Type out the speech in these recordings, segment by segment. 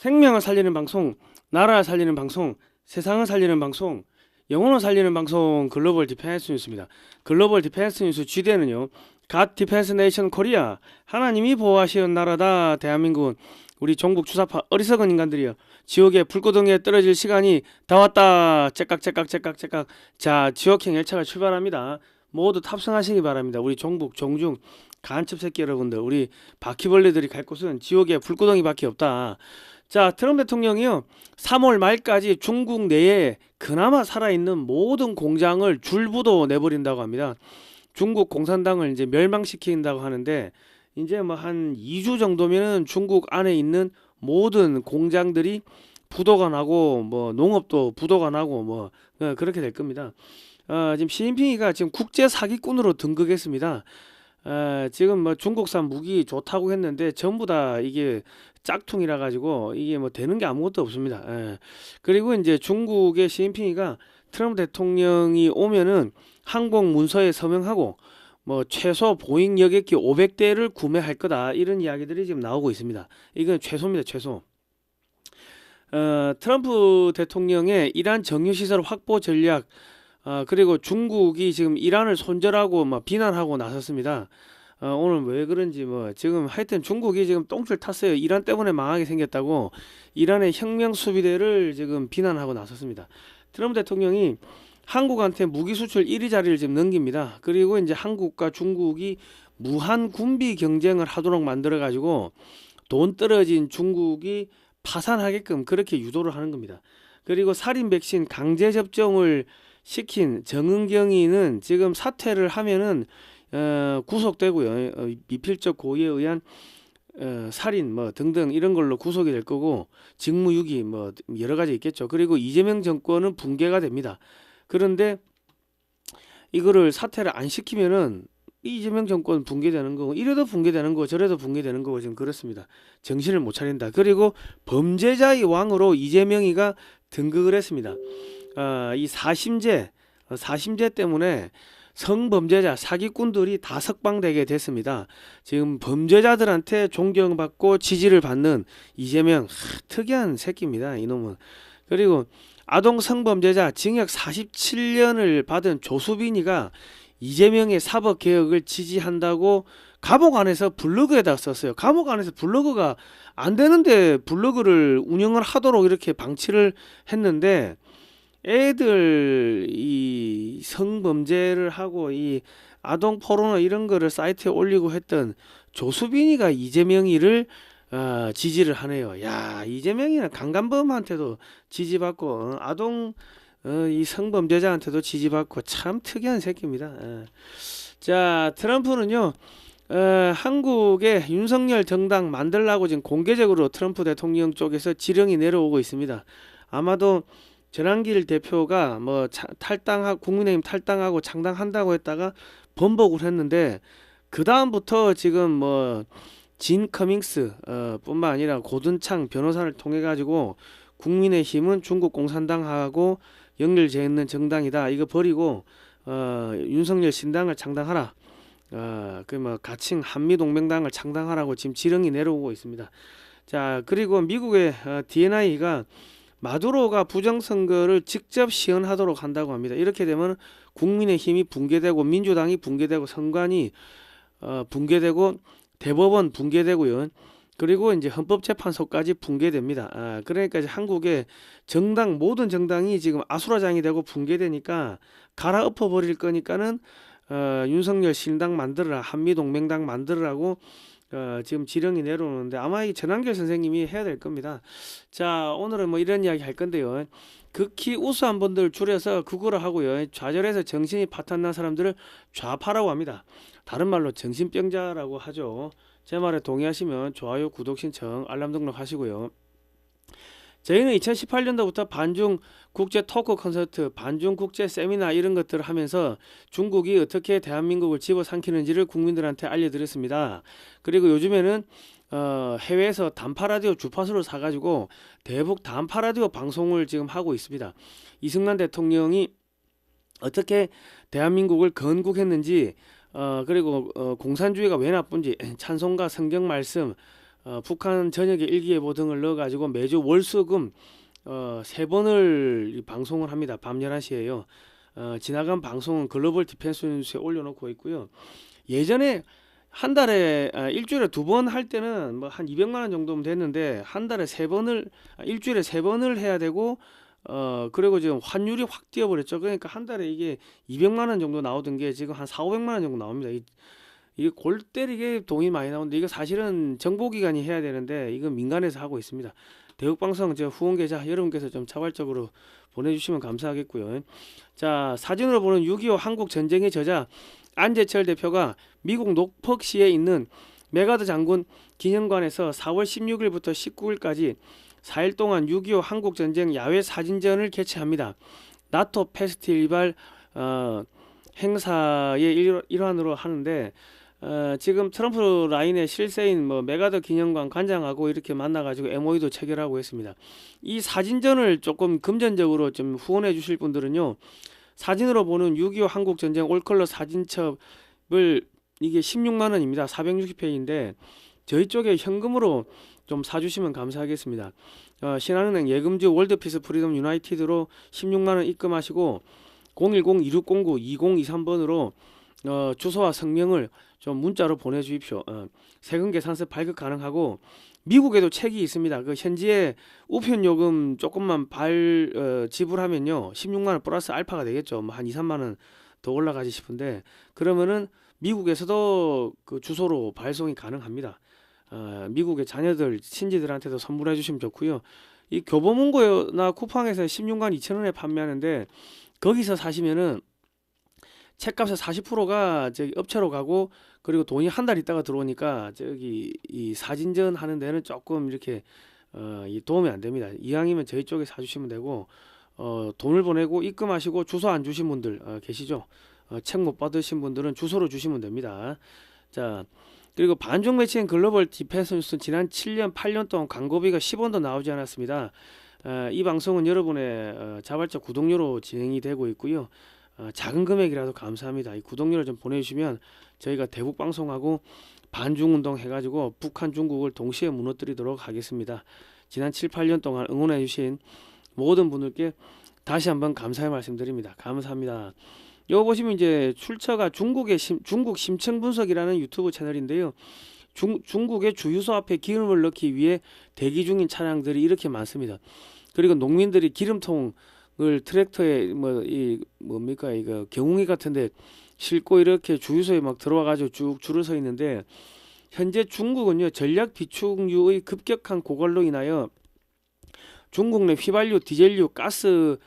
생명을 살리는 방송, 나라를 살리는 방송, 세상을 살리는 방송, 영혼을 살리는 방송 글로벌 디펜스 뉴스입니다. 글로벌 디펜스 뉴스 G대는요. 갓 디펜스 네이션 코리아 하나님이 보호하시는 나라다 대한민국은 우리 종북 주사파 어리석은 인간들이여 지옥의 불구덩이에 떨어질 시간이 다 왔다. 째깍째깍째깍째깍. 자, 지옥행 열차가 출발합니다. 모두 탑승하시기 바랍니다. 우리 종북 종중 간첩 새끼 여러분들, 우리 바퀴벌레들이 갈 곳은 지옥의 불구덩이밖에 없다. 자, 트럼프 대통령이요 3월 말까지 중국 내에 그나마 살아있는 모든 공장을 줄부도 내버린다고 합니다. 중국 공산당을 이제 멸망시킨다고 하는데, 이제 뭐 한 2주 정도면은 중국 안에 있는 모든 공장들이 부도가 나고, 뭐 농업도 부도가 나고, 뭐 그렇게 될 겁니다. 지금 시진핑이가 지금 국제 사기꾼으로 등극했습니다. 지금 뭐 중국산 무기 좋다고 했는데 전부 다 이게 짝퉁이라 가지고 이게 뭐 되는 게 아무것도 없습니다. 그리고 이제 중국의 시진핑이가 트럼프 대통령이 오면은 항공 문서에 서명하고 뭐 최소 보잉 여객기 500대를 구매할 거다, 이런 이야기들이 지금 나오고 있습니다. 이건 최소입니다, 최소. 트럼프 대통령의 이란 정유시설 확보 전략, 그리고 중국이 지금 이란을 손절하고 막 비난하고 나섰습니다. 오늘 왜 그런지 뭐 지금 하여튼 중국이 지금 똥줄 탔어요. 이란 때문에 망하게 생겼다고 이란의 혁명 수비대를 지금 비난하고 나섰습니다. 트럼프 대통령이 한국한테 무기 수출 1위 자리를 지금 넘깁니다. 그리고 이제 한국과 중국이 무한 군비 경쟁을 하도록 만들어 가지고 돈 떨어진 중국이 파산하게끔 그렇게 유도를 하는 겁니다. 그리고 살인 백신 강제 접종을 시킨 정은경이는 지금 사퇴를 하면은 구속되고요. 미필적 고의에 의한 살인 뭐 등등 이런 걸로 구속이 될 거고, 직무유기 뭐 여러 가지 있겠죠. 그리고 이재명 정권은 붕괴가 됩니다. 그런데 이거를 사퇴를 안 시키면은 이재명 정권 붕괴되는 거고, 이래도 붕괴되는 거고 저래도 붕괴되는 거고 지금 그렇습니다. 정신을 못 차린다. 그리고 범죄자의 왕으로 이재명이가 등극을 했습니다. 이 사심제 때문에 성범죄자 사기꾼들이 다 석방되게 됐습니다. 지금 범죄자들한테 존경받고 지지를 받는 이재명, 특이한 새끼입니다, 이놈은. 그리고 아동 성범죄자 징역 47년을 받은 조수빈이가 이재명의 사법개혁을 지지한다고 감옥 안에서 블로그에다 썼어요. 감옥 안에서 블로그가 안 되는데 블로그를 운영을 하도록 이렇게 방치를 했는데, 애들 이 성범죄를 하고 이 아동 포르노 이런 거를 사이트에 올리고 했던 조수빈이가 이재명이를 지지를 하네요. 야, 이재명이는 강간범한테도 지지받고 아동 이 성범죄자한테도 지지받고 참 특이한 새끼입니다. 자, 트럼프는요 한국의 윤석열 정당 만들라고 지금 공개적으로 트럼프 대통령 쪽에서 지령이 내려오고 있습니다. 아마도 전한길 대표가 뭐 탈당하고 국민의힘 탈당하고 창당한다고 했다가 번복을 했는데, 그 다음부터 지금 뭐 진 커밍스 뿐만 아니라 고든창 변호사를 통해 가지고 국민의힘은 중국 공산당하고 연결되어 있는 정당이다, 이거 버리고 윤석열 신당을 창당하라, 그 뭐 가칭 한미동맹당을 창당하라고 지금 지령이 내려오고 있습니다. 자, 그리고 미국의 DNI가 마두로가 부정선거를 직접 시연하도록 한다고 합니다. 이렇게 되면 국민의힘이 붕괴되고 민주당이 붕괴되고 선관위 붕괴되고 대법원 붕괴되고요. 그리고 이제 헌법재판소까지 붕괴됩니다. 그러니까 이제 한국의 정당, 모든 정당이 지금 아수라장이 되고 붕괴되니까 갈아엎어 버릴 거니까는 윤석열 신당 만들어라, 한미동맹당 만들으라고 지금 지령이 내려오는데, 아마 이 전한길 선생님이 해야 될 겁니다. 자, 오늘은 뭐 이런 이야기 할 건데요. 극히 우수한 분들 줄여서 극우라 하고요. 좌절해서 정신이 파탄난 사람들을 좌파라고 합니다. 다른 말로 정신병자라고 하죠. 제 말에 동의하시면 좋아요, 구독 신청, 알람 등록 하시고요. 저희는 2018년도부터 반중 국제 토크 콘서트, 반중 국제 세미나 이런 것들을 하면서 중국이 어떻게 대한민국을 집어삼키는지를 국민들한테 알려드렸습니다. 그리고 요즘에는 해외에서 단파라디오 주파수를 사가지고 대북 단파라디오 방송을 지금 하고 있습니다. 이승만 대통령이 어떻게 대한민국을 건국했는지, 그리고 공산주의가 왜 나쁜지 찬송가, 성경 말씀, 북한 전역에 일기예보 등을 넣어가지고 매주 월수금 3번을 방송을 합니다. 밤 11시에요. 지나간 방송은 글로벌 디펜스 뉴스에 올려놓고 있고요. 예전에 한 달에 일주일에 2번 할 때는 뭐 한 200만 원 정도면 됐는데 한 달에 3번을 일주일에 3번을 해야 되고 그리고 지금 환율이 확 뛰어버렸죠. 그러니까 한 달에 이게 200만 원 정도 나오던 게 지금 한 4, 500만 원 정도 나옵니다. 이게 골 때리게 돈이 많이 나오는데 이거 사실은 정보기관이 해야 되는데 이건 민간에서 하고 있습니다. 대국방송 저 후원 계좌 여러분께서 좀 자발적으로 보내주시면 감사하겠고요. 자, 사진으로 보는 6.25 한국 전쟁의 저자 안재철 대표가 미국 노퍽시에 있는 메가드 장군 기념관에서 4월 16일부터 19일까지 4일 동안 6.25 한국 전쟁 야외 사진전을 개최합니다. 나토 페스티벌 행사의 일환으로 하는데 지금 트럼프 라인의 실세인 뭐 메가더 기념관 관장하고 이렇게 만나가지고 MOU도 체결하고 했습니다. 이 사진전을 조금 금전적으로 좀 후원해 주실 분들은요, 사진으로 보는 6.25 한국전쟁 올컬러 사진첩을 이게 16만원입니다. 460페이지인데 저희 쪽에 현금으로 좀 사주시면 감사하겠습니다. 신한은행 예금주 월드피스 프리덤 유나이티드로 16만원 입금하시고 010-2609-2023번으로 주소와 성명을 좀 문자로 보내주십시오. 세금 계산서 발급 가능하고 미국에도 책이 있습니다. 그 현지에 우편 요금 조금만 지불하면요 16만원 플러스 알파가 되겠죠. 뭐 한 2, 3만원 더 올라가지 싶은데 그러면은 미국에서도 그 주소로 발송이 가능합니다. 미국의 자녀들 친지들한테도 선물해 주시면 좋고요. 이 교보문고나 쿠팡에서 16만 2천원에 판매하는데 거기서 사시면은 책값의 40%가 저기 업체로 가고 그리고 돈이 한 달 있다가 들어오니까 저기 이 사진전 하는 데는 조금 이렇게 이 도움이 안 됩니다. 이왕이면 저희 쪽에 사주시면 되고 돈을 보내고 입금하시고 주소 안 주신 분들 계시죠? 책 못 받으신 분들은 주소로 주시면 됩니다. 자, 그리고 반중 매체인 글로벌 디펜스 뉴스는 지난 7년 8년 동안 광고비가 10원도 나오지 않았습니다. 이 방송은 여러분의 자발적 구독료로 진행이 되고 있고요. 작은 금액이라도 감사합니다. 이 구독료를 좀 보내주시면 저희가 대북 방송하고 반중운동 해가지고 북한 중국을 동시에 무너뜨리도록 하겠습니다. 지난 7, 8년 동안 응원해 주신 모든 분들께 다시 한번 감사의 말씀드립니다. 감사합니다. 여기 보시면 이제 출처가 중국 심층 분석이라는 유튜브 채널인데요. 중국의 주유소 앞에 기름을 넣기 위해 대기 중인 차량들이 이렇게 많습니다. 그리고 농민들이 기름통을 트랙터에 뭡니까 이거 경운기 같은데 싣고 이렇게 주유소에 막 들어와 가지고 쭉 줄을 서 있는데 현재 중국은요 전략 비축유의 급격한 고갈로 인하여 중국 내 휘발유, 디젤유, 가스의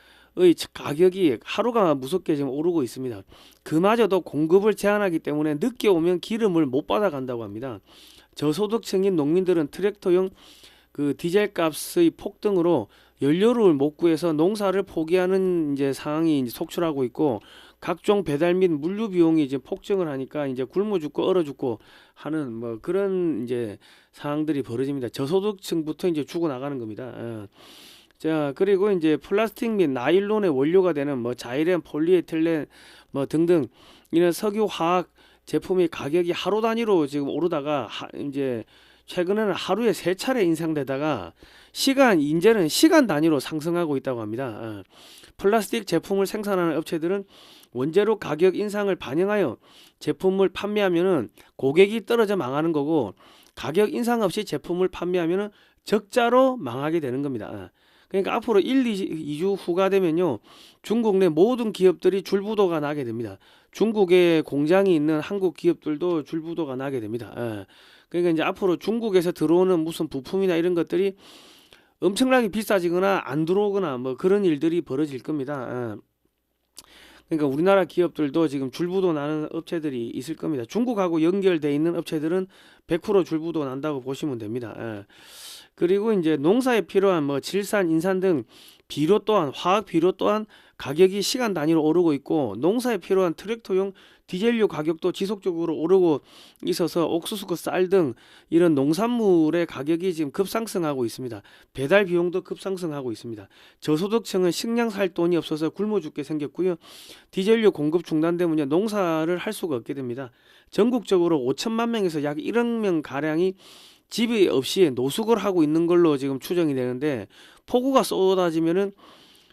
가격이 하루가 무섭게 지금 오르고 있습니다. 그마저도 공급을 제한하기 때문에 늦게 오면 기름을 못 받아간다고 합니다. 저소득층인 농민들은 트랙터용 그 디젤 값의 폭등으로 연료를 못 구해서 농사를 포기하는 이제 상황이 이제 속출하고 있고 각종 배달 및 물류 비용이 이제 폭증을 하니까 이제 굶어 죽고 얼어 죽고 하는 뭐 그런 이제 상황들이 벌어집니다. 저소득층부터 이제 죽어 나가는 겁니다. 자, 그리고 이제 플라스틱 및 나일론의 원료가 되는 뭐 자이렌, 폴리에틸렌 뭐 등등 이런 석유 화학 제품의 가격이 하루 단위로 지금 오르다가 이제 최근에는 하루에 3차례 인상되다가 이제는 시간 단위로 상승하고 있다고 합니다. 플라스틱 제품을 생산하는 업체들은 원재료 가격 인상을 반영하여 제품을 판매하면은 고객이 떨어져 망하는 거고 가격 인상 없이 제품을 판매하면은 적자로 망하게 되는 겁니다. 그러니까 앞으로 1, 2주 후가 되면요 중국 내 모든 기업들이 줄부도가 나게 됩니다. 중국에 공장이 있는 한국 기업들도 줄부도가 나게 됩니다. 그러니까 이제 앞으로 중국에서 들어오는 무슨 부품이나 이런 것들이 엄청나게 비싸지거나 안 들어오거나 뭐 그런 일들이 벌어질 겁니다. 그러니까 우리나라 기업들도 지금 줄부도 나는 업체들이 있을 겁니다. 중국하고 연결돼 있는 업체들은 100% 줄부도 난다고 보시면 됩니다. 그리고 이제 농사에 필요한 뭐 질산, 인산 등 비료 또한 화학 비료 또한 가격이 시간 단위로 오르고 있고 농사에 필요한 트랙터용 디젤유 가격도 지속적으로 오르고 있어서 옥수수 쌀 등 이런 농산물의 가격이 지금 급상승하고 있습니다. 배달 비용도 급상승하고 있습니다. 저소득층은 식량 살 돈이 없어서 굶어 죽게 생겼고요. 디젤유 공급 중단되면 농사를 할 수가 없게 됩니다. 전국적으로 5천만 명에서 약 1억 명 가량이 집이 없이 노숙을 하고 있는 걸로 지금 추정이 되는데 폭우가 쏟아지면은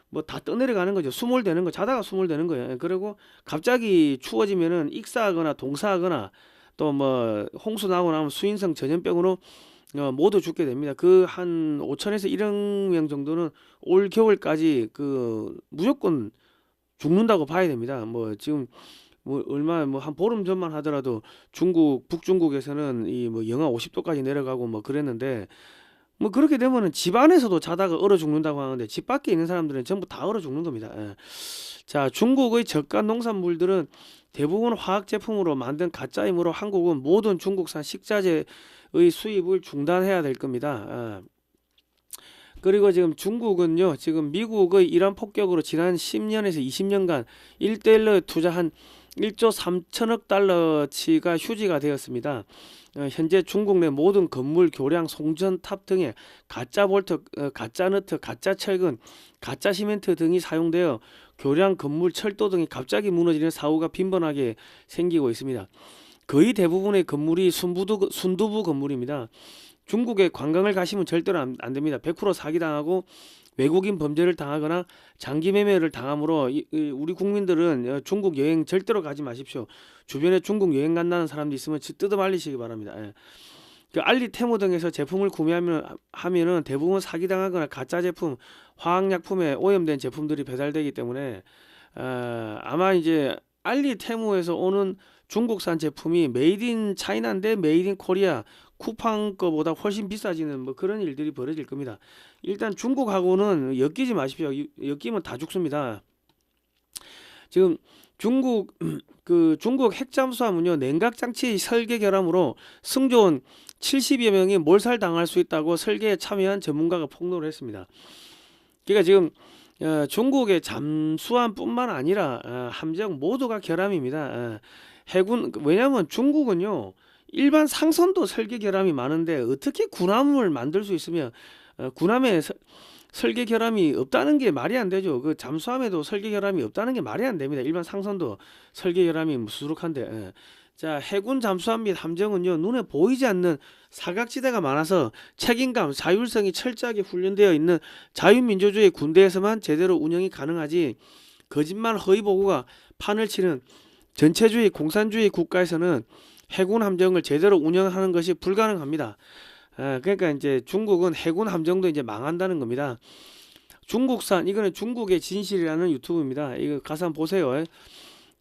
뭐 다 떠내려가는 거죠. 수몰되는 거, 자다가 수몰되는 거예요. 예, 그리고 갑자기 추워지면은 익사하거나 동사하거나 또 뭐 홍수 나고 나면 수인성 전염병으로 모두 죽게 됩니다. 그 한 5천에서 1억 명 정도는 올 겨울까지 그 무조건 죽는다고 봐야 됩니다. 뭐 지금 뭐 얼마 뭐 한 보름 전만 하더라도 중국 북중국에서는 이 뭐 영하 50도까지 내려가고 뭐 그랬는데 뭐 그렇게 되면은 집 안에서도 자다가 얼어 죽는다고 하는데 집 밖에 있는 사람들은 전부 다 얼어 죽는 겁니다. 예. 자, 중국의 저가 농산물들은 대부분 화학 제품으로 만든 가짜이므로 한국은 모든 중국산 식자재의 수입을 중단해야 될 겁니다. 그리고 지금 중국은요, 지금 미국의 이란 폭격으로 지난 10년에서 20년간 1대1로 투자한 1조 3천억 달러치가 휴지가 되었습니다. 현재 중국 내 모든 건물, 교량, 송전탑 등에 가짜 볼트, 가짜 너트, 가짜 철근, 가짜 시멘트 등이 사용되어 교량, 건물, 철도 등이 갑자기 무너지는 사고가 빈번하게 생기고 있습니다. 거의 대부분의 건물이 순두부 건물입니다. 중국에 관광을 가시면 절대로 안 됩니다. 100% 사기당하고 외국인 범죄를 당하거나 장기 매매를 당하므로 우리 국민들은 중국 여행 절대로 가지 마십시오. 주변에 중국 여행 간다는 사람도 있으면 뜯어 말리시기 바랍니다. 예. 그 알리, 테무 등에서 제품을 구매하면은 대부분 사기당하거나 가짜 제품, 화학약품에 오염된 제품들이 배달되기 때문에 아마 이제 알리, 테무에서 오는 중국산 제품이 메이드 인 차이나인데 메이드 인 코리아 쿠팡 거보다 훨씬 비싸지는 뭐 그런 일들이 벌어질 겁니다. 일단 중국하고는 엮이지 마십시오. 엮이면 다 죽습니다. 지금 중국 중국 핵잠수함은요, 냉각 장치 설계 결함으로 승조원 70여 명이 몰살당할 수 있다고 설계에 참여한 전문가가 폭로를 했습니다. 그러니까 지금 중국의 잠수함뿐만 아니라 함정 모두가 결함입니다. 해군, 왜냐하면 중국은요, 일반 상선도 설계 결함이 많은데 어떻게 군함을 만들 수 있으며 군함에 설계 결함이 없다는 게 말이 안 되죠. 그 잠수함에도 설계 결함이 없다는 게 말이 안 됩니다. 일반 상선도 설계 결함이 수두룩한데. 자, 해군 잠수함 및 함정은요, 눈에 보이지 않는 사각지대가 많아서 책임감, 자율성이 철저하게 훈련되어 있는 자유민주주의 군대에서만 제대로 운영이 가능하지, 거짓말 허위 보고가 판을 치는 전체주의 공산주의 국가에서는 해군 함정을 제대로 운영하는 것이 불가능합니다. 그러니까 이제 중국은 해군 함정도 이제 망한다는 겁니다. 중국산, 이거는 중국의 진실이라는 유튜브입니다. 이거 가서 한번 보세요.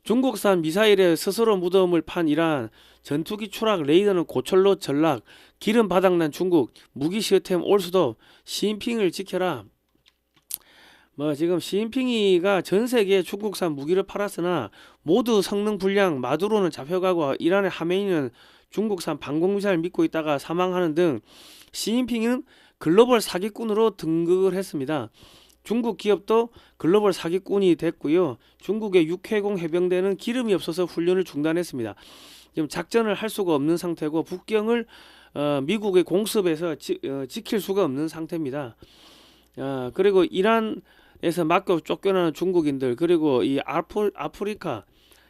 중국산 미사일에 스스로 무덤을 판 이란, 전투기 추락, 레이더는 고철로 전락, 기름 바닥난 중국, 무기 시스템 올수도, 시진핑을 지켜라. 뭐 지금 시진핑이가 전 세계에 중국산 무기를 팔았으나 모두 성능 불량, 마두로는 잡혀가고 이란의 하메이는 중국산 방공미사일 믿고 있다가 사망하는 등 시진핑은 글로벌 사기꾼으로 등극을 했습니다. 중국 기업도 글로벌 사기꾼이 됐고요. 중국의 육해공 해병대는 기름이 없어서 훈련을 중단했습니다. 지금 작전을 할 수가 없는 상태고 북경을 미국의 공습에서 지킬 수가 없는 상태입니다. 그리고 이란에서 막고 쫓겨나는 중국인들, 그리고 이 아프리카,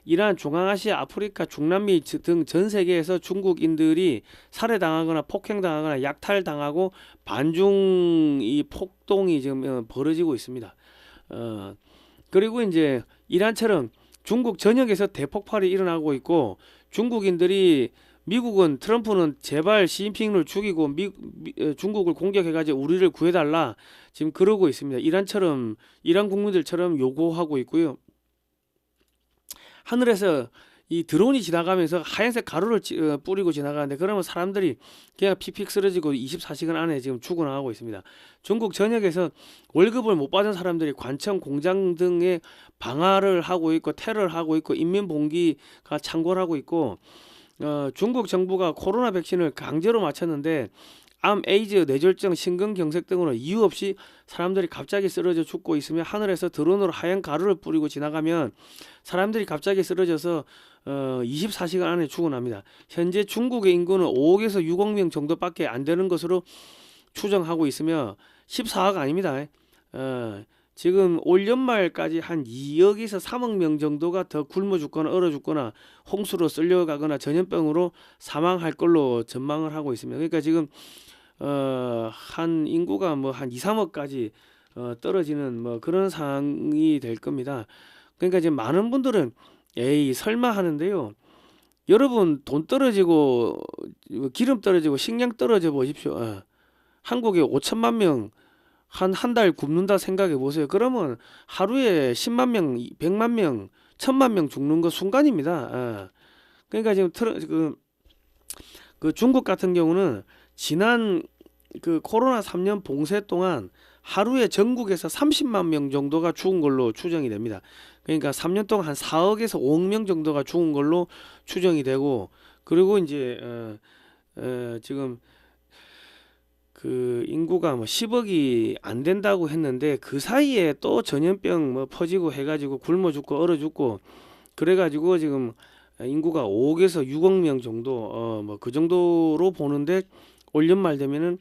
이란, 중앙아시아, 아프리카, 중남미 등 전 세계에서 중국인들이 살해당하거나 폭행당하거나 약탈당하고 반중 이 폭동이 지금 벌어지고 있습니다. 그리고 이제 이란처럼 중국 전역에서 대폭발이 일어나고 있고, 중국인들이 미국은, 트럼프는 제발 시진핑을 죽이고 중국을 공격해가지고 우리를 구해달라 지금 그러고 있습니다. 이란처럼, 이란 국민들처럼 요구하고 있고요. 하늘에서 이 드론이 지나가면서 하얀색 가루를 뿌리고 지나가는데, 그러면 사람들이 그냥 픽픽 쓰러지고 24시간 안에 지금 죽어나가고 있습니다. 중국 전역에서 월급을 못 받은 사람들이 관청, 공장 등에 방화를 하고 있고, 테러를 하고 있고, 인민봉기가 창궐하고 있고, 중국 정부가 코로나 백신을 강제로 맞췄는데 암, 에이즈, 뇌졸중, 심근경색 등으로 이유 없이 사람들이 갑자기 쓰러져 죽고 있으며, 하늘에서 드론으로 하얀 가루를 뿌리고 지나가면 사람들이 갑자기 쓰러져서 24시간 안에 죽어납니다. 현재 중국의 인구는 5억에서 6억 명 정도밖에 안 되는 것으로 추정하고 있으며 14억 아닙니다. 지금 올 연말까지 한 2억에서 3억 명 정도가 더 굶어 죽거나 얼어 죽거나 홍수로 쓸려가거나 전염병으로 사망할 걸로 전망을 하고 있습니다. 그러니까 지금 한 인구가 뭐 한 2, 3억까지 떨어지는 뭐 그런 상황이 될 겁니다. 그러니까 지금 많은 분들은 에이 설마 하는데요. 여러분 돈 떨어지고 기름 떨어지고 식량 떨어져 보십시오. 한국에 5천만 명 한 달 굶는다 생각해 보세요. 그러면 하루에 10만 명, 100만 명, 1000만 명 죽는 거 순간입니다. 그러니까 지금 그 중국 같은 경우는 지난 그 코로나 3년 봉쇄 동안 하루에 전국에서 30만 명 정도가 죽은 걸로 추정이 됩니다. 그러니까 3년 동안 한 4억에서 5억 명 정도가 죽은 걸로 추정이 되고, 그리고 이제 지금 그 인구가 뭐 10억이 안 된다고 했는데 그 사이에 또 전염병 뭐 퍼지고 해가지고 굶어 죽고 얼어 죽고 그래가지고 지금 인구가 5억에서 6억 명 정도 뭐 그 정도로 보는데 올 연말 되면은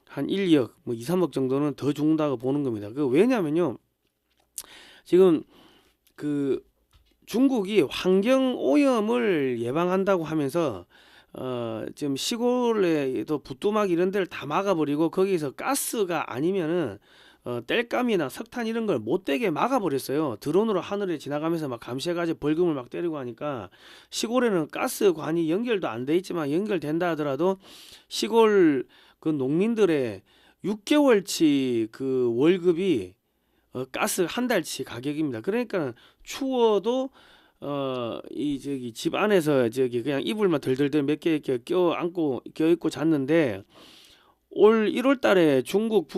한 1, 2억 뭐 2, 3억 정도는 더 죽는다고 보는 겁니다. 그 왜냐면요. 지금 그 중국이 환경 오염을 예방한다고 하면서 지금 시골에도 부뚜막 이런 데를 다 막아버리고 거기서 가스가 아니면은 땔감이나 석탄 이런 걸 못 되게 막아버렸어요. 드론으로 하늘에 지나가면서 막 감시해가지고 벌금을 막 때리고 하니까 시골에는 가스관이 연결도 안 돼 있지만 연결된다 하더라도 시골 그 농민들의 6개월치 그 월급이 가스 한 달치 가격입니다. 그러니까 추워도 이 저기 집 안에서 저기 그냥 이불만 덜덜덜 몇 개 이렇게 껴안고 껴입고 잤는데 올 1월 달에 중국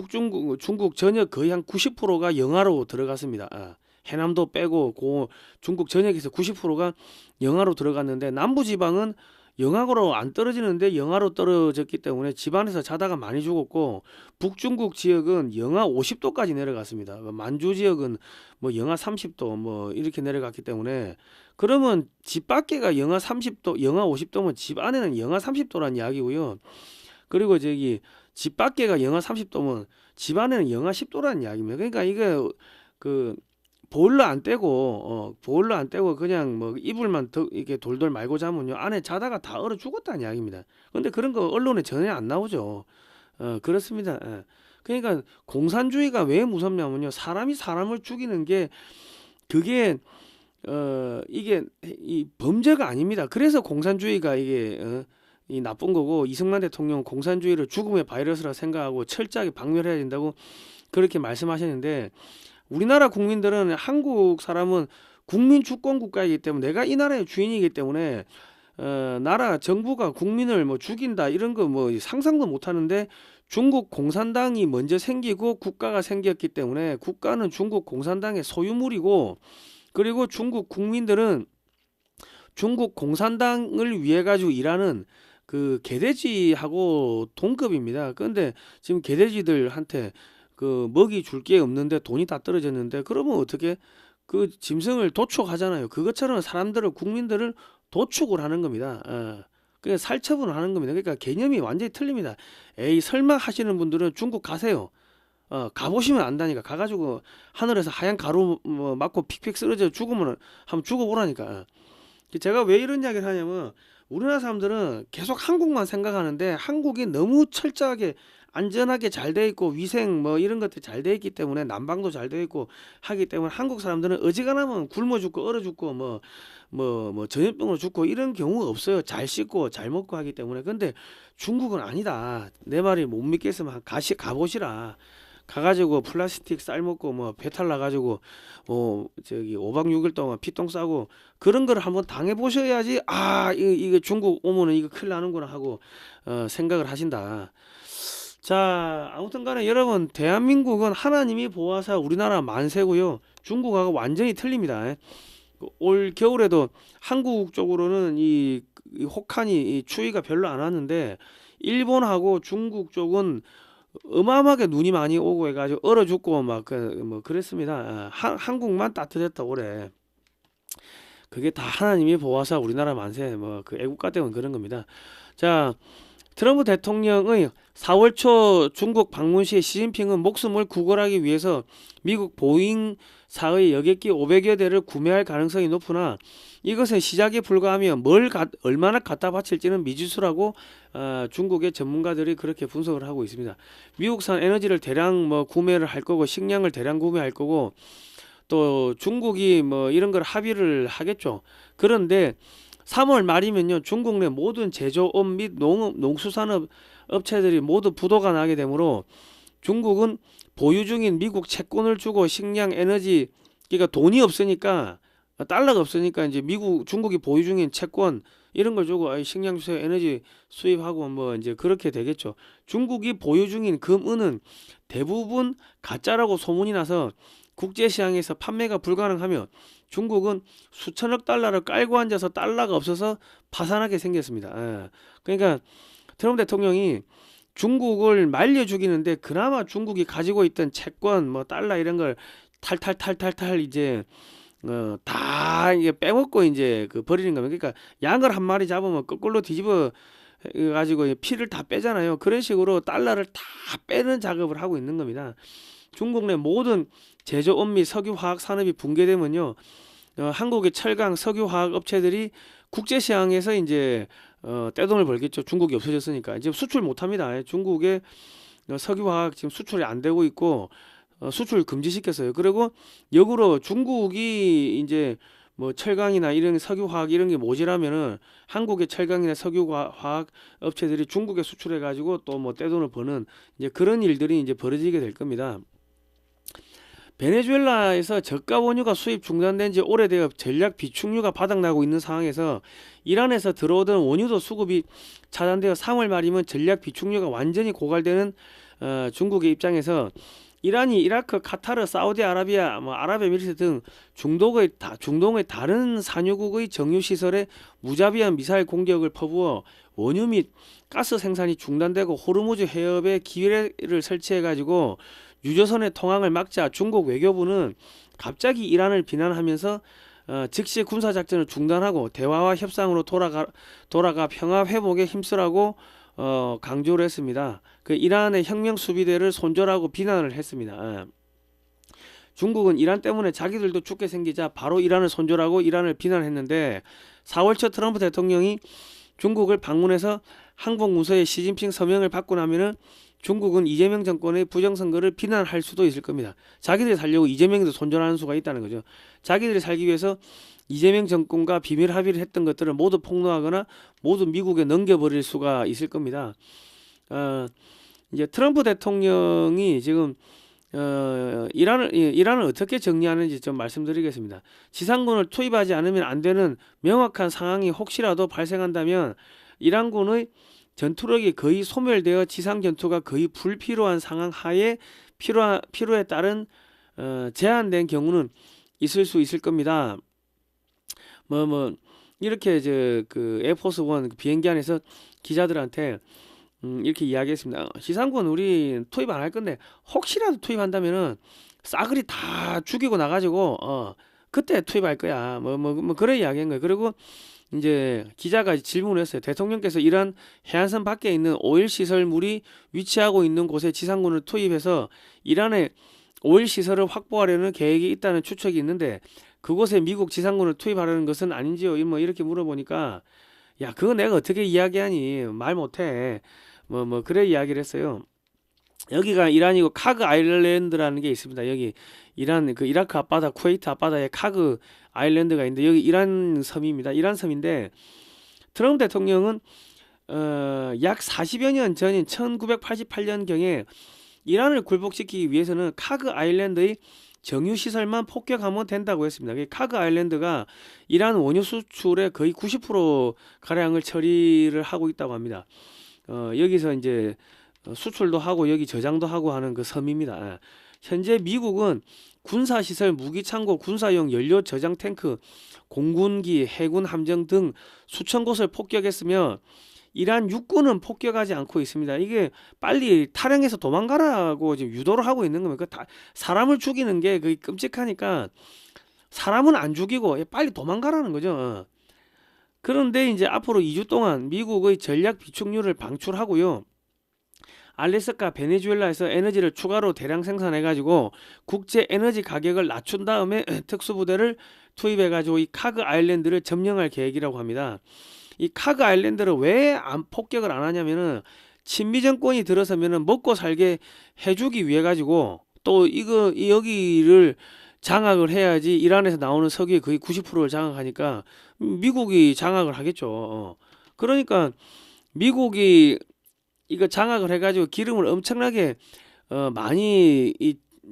전역 거의 한 90%가 영하로 들어갔습니다. 해남도 빼고 중국 전역에서 90%가 영하로 들어갔는데 남부 지방은 영하로 안 떨어지는데 영하로 떨어졌기 때문에 집안에서 자다가 많이 죽었고, 북중국 지역은 영하 50도까지 내려갔습니다. 만주 지역은 뭐 영하 30도 뭐 이렇게 내려갔기 때문에, 그러면 집 밖에가 영하 30도, 영하 50도면 집 안에는 영하 30도란 이야기고요. 그리고 저기 집 밖에가 영하 30도면 집 안에는 영하 10도란 이야기입니다. 그러니까 이게 그 보일러 안 떼고 그냥 뭐 이불만 이렇게 돌돌 말고 자면요 안에 자다가 다 얼어 죽었다는 이야기입니다. 근데 그런 거 언론에 전혀 안 나오죠. 그렇습니다. 그러니까 공산주의가 왜 무섭냐면요, 사람이 사람을 죽이는 게 그게 이게 이 범죄가 아닙니다. 그래서 공산주의가 이게 이 나쁜 거고, 이승만 대통령 공산주의를 죽음의 바이러스라 생각하고 철저하게 박멸해야 된다고 그렇게 말씀하셨는데, 우리나라 국민들은, 한국 사람은 국민 주권 국가이기 때문에, 내가 이 나라의 주인이기 때문에 나라 정부가 국민을 뭐 죽인다 이런 거 뭐 상상도 못 하는데, 중국 공산당이 먼저 생기고 국가가 생겼기 때문에 국가는 중국 공산당의 소유물이고, 그리고 중국 국민들은 중국 공산당을 위해 가지고 일하는 그 개돼지하고 동급입니다. 그런데 지금 개돼지들한테 그 먹이 줄 게 없는데 돈이 다 떨어졌는데, 그러면 어떻게 그 짐승을 도축하잖아요. 그것처럼 사람들을, 국민들을 도축을 하는 겁니다. 그냥 살처분을 하는 겁니다. 그러니까 개념이 완전히 틀립니다. 에이 설마 하시는 분들은 중국 가세요. 가보시면 안다니까. 가가지고 하늘에서 하얀 가루 뭐 맞고 픽픽 쓰러져 죽으면 한번 죽어보라니까. 제가 왜 이런 이야기를 하냐면, 우리나라 사람들은 계속 한국만 생각하는데 한국이 너무 철저하게 안전하게 잘 돼 있고 위생 뭐 이런 것들 잘 돼 있기 때문에, 난방도 잘 돼 있고 하기 때문에 한국 사람들은 어지간하면 굶어 죽고 얼어 죽고 뭐 전염병으로 죽고 이런 경우가 없어요. 잘 씻고 잘 먹고 하기 때문에. 근데 중국은 아니다. 내 말이 못 믿겠으면 가보시라. 가가지고 플라스틱 쌀 먹고 뭐 배탈 나가지고 저기 5박 6일 동안 피똥 싸고 그런 걸 한번 당해 보셔야지, 이거 중국 오면은 이거 큰일 나는구나 하고 생각을 하신다. 자, 아무튼 간에 여러분, 대한민국은 하나님이 보호하사 우리나라 만세고요. 중국하고 완전히 틀립니다. 올 겨울에도 한국 쪽으로는 이 혹한이 이 추위가 별로 안 왔는데, 일본하고 중국 쪽은 어마어마하게 눈이 많이 오고 해가지고 얼어 죽고 막 뭐 그랬습니다. 한국만 따뜻했다 올해. 그게 다 하나님이 보호하사 우리나라 만세, 뭐 그 애국가 때문에 그런 겁니다. 자, 트럼프 대통령의 4월 초 중국 방문 시 시진핑은 목숨을 구걸하기 위해서 미국 보잉사의 여객기 500여 대를 구매할 가능성이 높으나 이것은 시작에 불과하며 얼마나 갖다 바칠지는 미지수라고 중국의 전문가들이 그렇게 분석을 하고 있습니다. 미국산 에너지를 대량 구매를 할 거고 식량을 대량 구매할 거고 또 중국이 이런 걸 합의를 하겠죠. 그런데 3월 말이면요, 중국 내 모든 제조업 및 농수산업 업체들이 모두 부도가 나게 되므로 중국은 보유 중인 미국 채권을 주고 식량, 에너지, 그러니까 돈이 없으니까, 달러가 없으니까 이제 중국이 보유 중인 채권 이런 걸 주고 식량 주세요, 에너지 수입하고 이제 그렇게 되겠죠. 중국이 보유 중인 금, 은은 대부분 가짜라고 소문이 나서 국제시장에서 판매가 불가능하며 중국은 수천억 달러를 깔고 앉아서 달러가 없어서 파산하게 생겼습니다. 그러니까 트럼프 대통령이 중국을 말려 죽이는데 그나마 중국이 가지고 있던 채권, 달러 이런 걸 탈탈탈탈탈 이제 다 이게 빼먹고 이제 버리는 겁니다. 그러니까 양을 한 마리 잡으면 거꾸로 뒤집어 가지고 피를 다 빼잖아요. 그런 식으로 달러를 다 빼는 작업을 하고 있는 겁니다. 중국 내 모든 제조업 및 석유화학 산업이 붕괴되면요, 한국의 철강, 석유화학 업체들이 국제시장에서 이제 떼돈을 벌겠죠. 중국이 없어졌으니까 이제 수출 못합니다. 중국의 석유화학 지금 수출이 안 되고 있고 수출 금지시켰어요. 그리고 역으로 중국이 이제 철강이나 이런 석유화학 이런 게 모자라면은 한국의 철강이나 석유화학 업체들이 중국에 수출해 가지고 또 떼돈을 버는 이제 그런 일들이 이제 벌어지게 될 겁니다. 베네수엘라에서 저가 원유가 수입 중단된 지 오래되어 전략 비축유가 바닥나고 있는 상황에서 이란에서 들어오던 원유도 수급이 차단되어 3월 말이면 전략 비축유가 완전히 고갈되는 중국의 입장에서 이란이 이라크, 카타르, 사우디아라비아, 아랍에미리트 등 중동의 다른 산유국의 정유시설에 무자비한 미사일 공격을 퍼부어 원유 및 가스 생산이 중단되고 호르무즈 해협에 기뢰를 설치해가지고 유조선의 통항을 막자 중국 외교부는 갑자기 이란을 비난하면서 즉시 군사작전을 중단하고 대화와 협상으로 돌아가 평화 회복에 힘쓰라고 강조를 했습니다. 그 이란의 혁명 수비대를 손절하고 비난을 했습니다. 중국은 이란 때문에 자기들도 죽게 생기자 바로 이란을 손절하고 이란을 비난했는데 4월 초 트럼프 대통령이 중국을 방문해서 항복문서에 시진핑 서명을 받고 나면은 중국은 이재명 정권의 부정선거를 비난할 수도 있을 겁니다. 자기들이 살려고 이재명도 손절하는 수가 있다는 거죠. 자기들이 살기 위해서 이재명 정권과 비밀 합의를 했던 것들을 모두 폭로하거나 모두 미국에 넘겨버릴 수가 있을 겁니다. 이제 트럼프 대통령이 지금 이란을 어떻게 정리하는지 좀 말씀드리겠습니다. 지상군을 투입하지 않으면 안 되는 명확한 상황이 혹시라도 발생한다면 이란군의 전투력이 거의 소멸되어 지상 전투가 거의 불필요한 상황 하에 필요에 따른 제한된 경우는 있을 수 있을 겁니다. 이렇게 그 에어포스 원 비행기 안에서 기자들한테 이렇게 이야기했습니다. 지상군 우리 투입 안 할 건데 혹시라도 투입한다면은 싸그리 다 죽이고 나가지고 그때 투입할 거야. 그런 이야기한 거예요. 그리고 이제 기자가 질문을 했어요. 대통령께서 이란 해안선 밖에 있는 오일 시설물이 위치하고 있는 곳에 지상군을 투입해서 이란의 오일 시설을 확보하려는 계획이 있다는 추측이 있는데 그곳에 미국 지상군을 투입하려는 것은 아닌지요? 이렇게 물어보니까 야 그거 내가 어떻게 이야기하니 말 못해 그래 이야기를 했어요. 여기가 이란이고 카그 아일랜드라는 게 있습니다. 여기 이란 그 이라크 앞바다 쿠웨이트 앞바다에 카그 아일랜드가 있는데 여기 이란 섬입니다. 이란 섬인데 트럼프 대통령은 약 40여 년 전인 1988년경에 이란을 굴복시키기 위해서는 카그 아일랜드의 정유 시설만 폭격하면 된다고 했습니다. 카그 아일랜드가 이란 원유 수출의 거의 90% 가량을 처리를 하고 있다고 합니다. 여기서 이제 수출도 하고 여기 저장도 하고 하는 그 섬입니다. 현재 미국은 군사시설, 무기창고, 군사용 연료 저장 탱크, 공군기, 해군 함정 등 수천 곳을 폭격했으며 이란 육군은 폭격하지 않고 있습니다. 이게 빨리 탈영해서 도망가라고 지금 유도를 하고 있는 겁니다. 사람을 죽이는 게 그게 끔찍하니까 사람은 안 죽이고 빨리 도망가라는 거죠. 그런데 이제 앞으로 2주 동안 미국의 전략 비축유를 방출하고요. 알래스카, 베네수엘라에서 에너지를 추가로 대량 생산해가지고 국제 에너지 가격을 낮춘 다음에 특수부대를 투입해가지고 이 카그 아일랜드를 점령할 계획이라고 합니다. 이 카그 아일랜드를 왜 폭격을 안 하냐면은 친미 정권이 들어서면은 먹고 살게 해주기 위해 가지고 또 이거 여기를 장악을 해야지 이란에서 나오는 석유의 거의 90%를 장악하니까 미국이 장악을 하겠죠. 그러니까 미국이 이거 장악을 해가지고 기름을 엄청나게 많이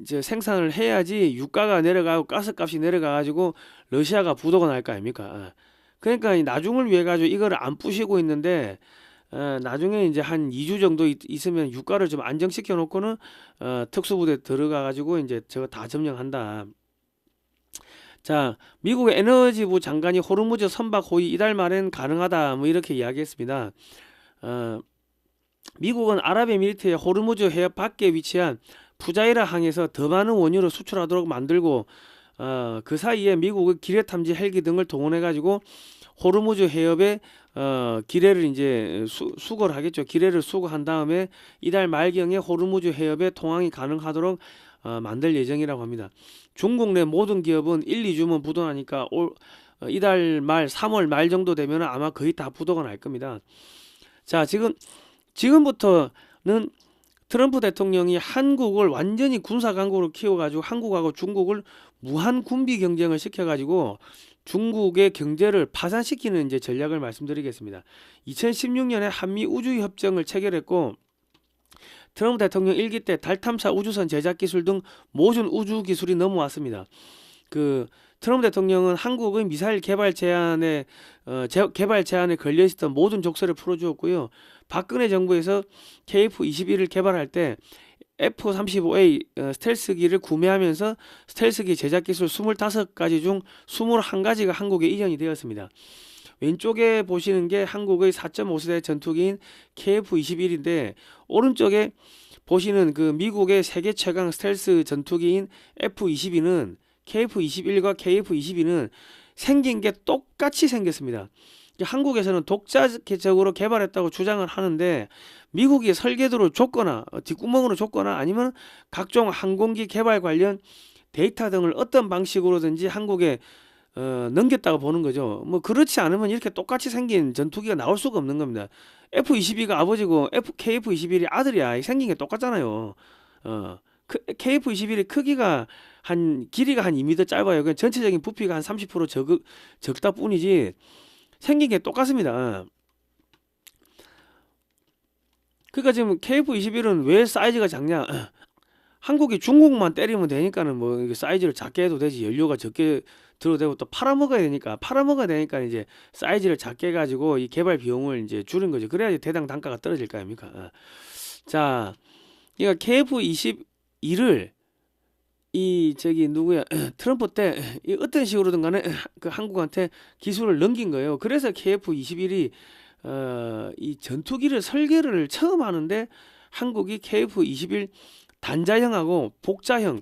이제 생산을 해야지 유가가 내려가고 가스값이 내려가가지고 러시아가 부도가 날 거 아닙니까? 그러니까 이 나중을 위해 가지고 이거를 안 부시고 있는데 나중에 이제 한 2주 정도 있으면 유가를 좀 안정시켜 놓고는 특수부대 들어가 가지고 이제 저거 다 점령한다. 자, 미국의 에너지부 장관이 호르무즈 선박 호위 이달 말엔 가능하다 뭐 이렇게 이야기했습니다. 어, 미국은 아랍에미리트의 호르무즈 해협 밖에 위치한 푸자이라 항에서 더 많은 원유를 수출하도록 만들고 그 사이에 미국의 기뢰 탐지 헬기 등을 동원해 가지고 호르무즈 해협에 기뢰를 이제 수거를 하겠죠. 기뢰를 수거한 다음에 이달 말경에 호르무즈 해협에 통항이 가능하도록 만들 예정이라고 합니다. 중국 내 모든 기업은 1, 2주면 부도나니까 이달 말 3월 말 정도 되면 아마 거의 다 부도가 날 겁니다. 자, 지금부터는 트럼프 대통령이 한국을 완전히 군사 강국으로 키워가지고 한국하고 중국을 무한 군비 경쟁을 시켜가지고 중국의 경제를 파산시키는 이제 전략을 말씀드리겠습니다. 2016년에 한미 우주 협정을 체결했고 트럼프 대통령 1기 때 달 탐사 우주선 제작 기술 등 모든 우주 기술이 넘어왔습니다. 트럼프 대통령은 한국의 미사일 개발 제한에 걸려 있었던 모든 족쇄를 풀어주었고요. 박근혜 정부에서 KF-21을 개발할 때 F-35A 스텔스기를 구매하면서 스텔스기 제작 기술 25가지 중 21가지가 한국에 이전이 되었습니다. 왼쪽에 보시는 게 한국의 4.5세대 전투기인 KF-21인데 오른쪽에 보시는 그 미국의 세계 최강 스텔스 전투기인 F-22는 KF-21과 KF-22는 생긴 게 똑같이 생겼습니다. 한국에서는 독자적으로 개발했다고 주장을 하는데 미국이 설계도를 줬거나 뒷구멍으로 줬거나 아니면 각종 항공기 개발 관련 데이터 등을 어떤 방식으로든지 한국에 넘겼다고 보는 거죠. 뭐 그렇지 않으면 이렇게 똑같이 생긴 전투기가 나올 수가 없는 겁니다. F-22가 아버지고 KF-21이 아들이야. 생긴 게 똑같잖아요. KF-21의 길이가 한 2m 짧아요. 그냥 전체적인 부피가 한 30% 적다 뿐이지 생긴 게 똑같습니다. 그러니까 지금 KF-21은 왜 사이즈가 작냐? 한국이 중국만 때리면 되니까는 뭐 사이즈를 작게 해도 되지, 연료가 적게 들어도 되고 또 팔아먹어야 되니까 이제 사이즈를 작게 해가지고 이 개발 비용을 이제 줄인 거죠. 그래야지 대당 단가가 떨어질 거 아닙니까? 자, 그러니까 KF-21을 트럼프 때 어떤 식으로든 간에 그 한국한테 기술을 넘긴 거예요. 그래서 KF-21이 이 전투기를 설계를 처음 하는데 한국이 KF-21 단자형하고 복자형,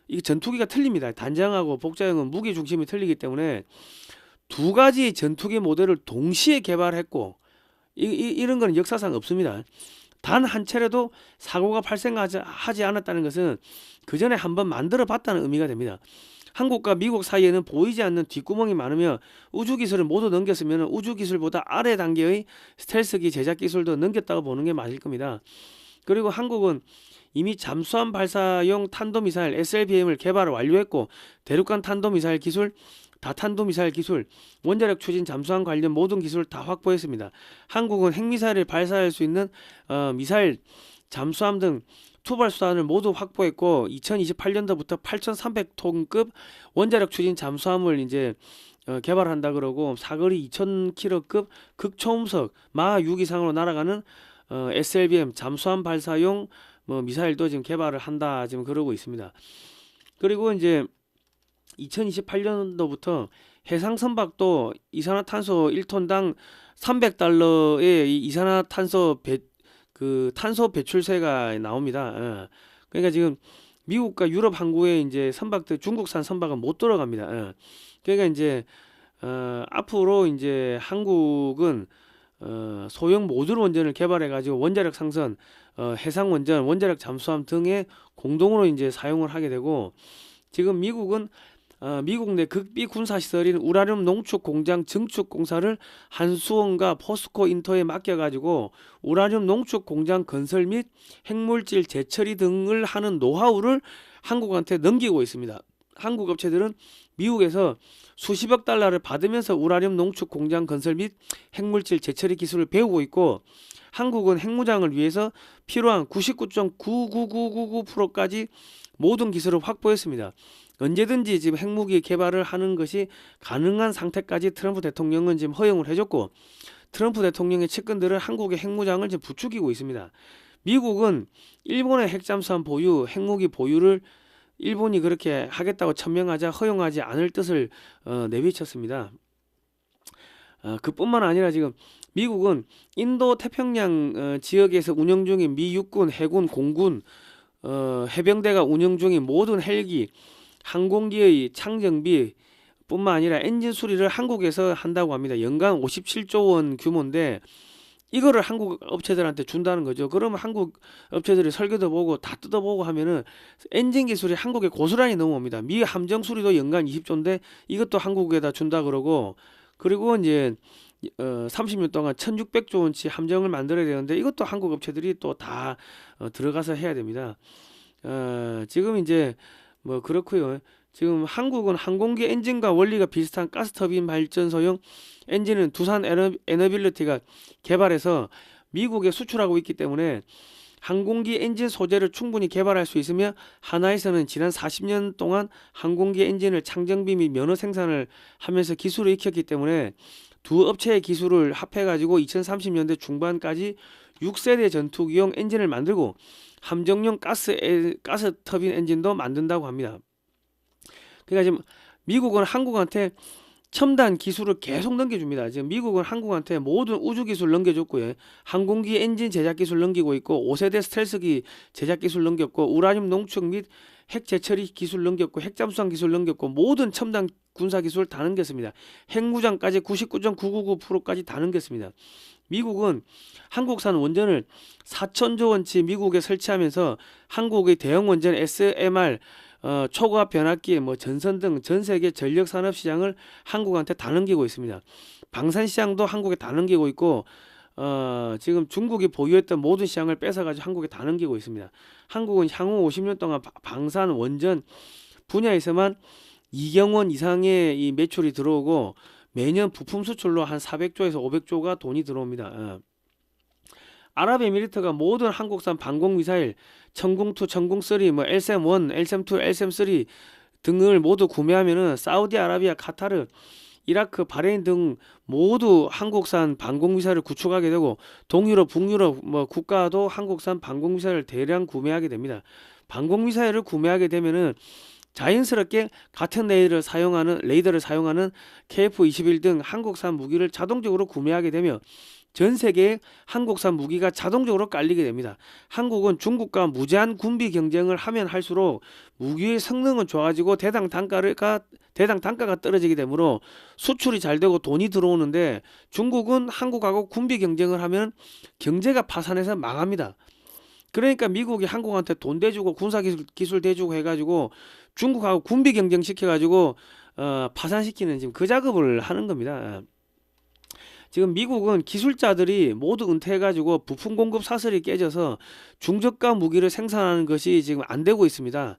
이 전투기가 틀립니다. 단자형하고 복자형은 무기 중심이 틀리기 때문에 두 가지 전투기 모델을 동시에 개발했고 이런 거는 역사상 없습니다. 단 한 차례도 사고가 발생하지 않았다는 것은 그 전에 한번 만들어 봤다는 의미가 됩니다. 한국과 미국 사이에는 보이지 않는 뒷구멍이 많으며 우주 기술을 모두 넘겼으면 우주 기술보다 아래 단계의 스텔스기 제작 기술도 넘겼다고 보는 게 맞을 겁니다. 그리고 한국은 이미 잠수함 발사용 탄도미사일 SLBM을 개발을 완료했고 대륙간 탄도미사일 기술, 다탄도미사일 기술, 원자력 추진 잠수함 관련 모든 기술을 다 확보했습니다. 한국은 핵미사일을 발사할 수 있는 미사일, 잠수함 등 투발 수단을 모두 확보했고 2028년도부터 8,300톤급 원자력 추진 잠수함을 이제 개발한다 그러고 사거리 2,000km급 극초음속 마 6 이상으로 날아가는 SLBM 잠수함 발사용 미사일도 지금 개발을 한다 지금 그러고 있습니다. 그리고 이제 2028년도부터 해상 선박도 이산화탄소 1톤당 300달러의 이산화탄소 탄소 배출세가 나옵니다. 그러니까 지금 미국과 유럽 항구에 이제 선박들 중국산 선박은 못 들어갑니다. 그러니까 이제 앞으로 이제 한국은 소형 모듈 원전을 개발해 가지고 원자력 상선 해상 원전, 원자력 잠수함 등에 공동으로 이제 사용을 하게 되고, 지금 미국은 미국 내 극비 군사 시설인 우라늄 농축 공장 증축 공사를 한수원과 포스코 인터에 맡겨가지고 우라늄 농축 공장 건설 및 핵물질 재처리 등을 하는 노하우를 한국한테 넘기고 있습니다. 한국 업체들은 미국에서 수십억 달러를 받으면서 우라늄 농축 공장 건설 및 핵물질 재처리 기술을 배우고 있고, 한국은 핵무장을 위해서 필요한 99.99999%까지 모든 기술을 확보했습니다. 언제든지 지금 핵무기 개발을 하는 것이 가능한 상태까지 트럼프 대통령은 지금 허용을 해줬고, 트럼프 대통령의 측근들은 한국의 핵무장을 지금 부추기고 있습니다. 미국은 일본의 핵잠수함 보유, 핵무기 보유를 일본이 그렇게 하겠다고 천명하자 허용하지 않을 뜻을 내비쳤습니다. 그뿐만 아니라 지금 미국은 인도 태평양 지역에서 운영 중인 미 육군, 해군, 공군, 해병대가 운영 중인 모든 헬기, 항공기의 창정비 뿐만 아니라 엔진 수리를 한국에서 한다고 합니다. 연간 57조 원 규모인데 이거를 한국 업체들한테 준다는 거죠. 그러면 한국 업체들이 설계도 보고 다 뜯어보고 하면은 엔진 기술이 한국에 고스란히 넘어옵니다. 미 함정 수리도 연간 20조인데 이것도 한국에다 준다 그러고, 그리고 이제 30년 동안 1600조 원치 함정을 만들어야 되는데 이것도 한국 업체들이 또 다 들어가서 해야 됩니다. 지금 이제 뭐 그렇고요. 지금 한국은 항공기 엔진과 원리가 비슷한 가스터빈 발전소용 엔진은 두산 에너빌리티가 개발해서 미국에 수출하고 있기 때문에 항공기 엔진 소재를 충분히 개발할 수 있으며, 하나에서는 지난 40년 동안 항공기 엔진을 창정비 및 면허 생산을 하면서 기술을 익혔기 때문에 두 업체의 기술을 합해가지고 2030년대 중반까지 6세대 전투기용 엔진을 만들고 함정용 가스 터빈 엔진도 만든다고 합니다. 그러니까 지금 미국은 한국한테 첨단 기술을 계속 넘겨줍니다. 지금 미국은 한국한테 모든 우주 기술 넘겨줬고요. 항공기 엔진 제작 기술 넘기고 있고, 5세대 스텔스기 제작 기술 넘겼고, 우라늄 농축 및 핵 재처리 기술 넘겼고, 핵잠수함 기술 넘겼고, 모든 첨단 군사 기술 다 넘겼습니다. 핵무장까지 99.999%까지 다 넘겼습니다. 미국은 한국산 원전을 4천조 원치 미국에 설치하면서 한국의 대형 원전 SMR, 초고압 변압기, 전선 등 전 세계 전력 산업 시장을 한국한테 다 넘기고 있습니다. 방산 시장도 한국에 다 넘기고 있고, 지금 중국이 보유했던 모든 시장을 뺏어가지고 한국에 다 넘기고 있습니다. 한국은 향후 50년 동안 방산 원전 분야에서만 2경 원 이상의 이 매출이 들어오고, 매년 부품 수출로 한 400조에서 500조가 돈이 들어옵니다. 아랍에미리트가 모든 한국산 방공미사일 천궁2, 천궁3, LSM1, LSM2, LSM3 등을 모두 구매하면은 사우디아라비아, 카타르, 이라크, 바레인 등 모두 한국산 방공미사일을 구축하게 되고, 동유럽, 북유럽 국가도 한국산 방공미사일을 대량 구매하게 됩니다. 방공미사일을 구매하게 되면은 자연스럽게 같은 레이더를 사용하는 KF-21 등 한국산 무기를 자동적으로 구매하게 되며 전 세계에 한국산 무기가 자동적으로 깔리게 됩니다. 한국은 중국과 무제한 군비 경쟁을 하면 할수록 무기의 성능은 좋아지고 대당 단가가 떨어지게 되므로 수출이 잘 되고 돈이 들어오는데, 중국은 한국하고 군비 경쟁을 하면 경제가 파산해서 망합니다. 그러니까 미국이 한국한테 돈 대주고 군사기술 대주고 해가지고 중국하고 군비 경쟁 시켜가지고 파산시키는 지금 그 작업을 하는 겁니다. 지금 미국은 기술자들이 모두 은퇴해가지고 부품 공급 사슬이 깨져서 중저가 무기를 생산하는 것이 지금 안 되고 있습니다.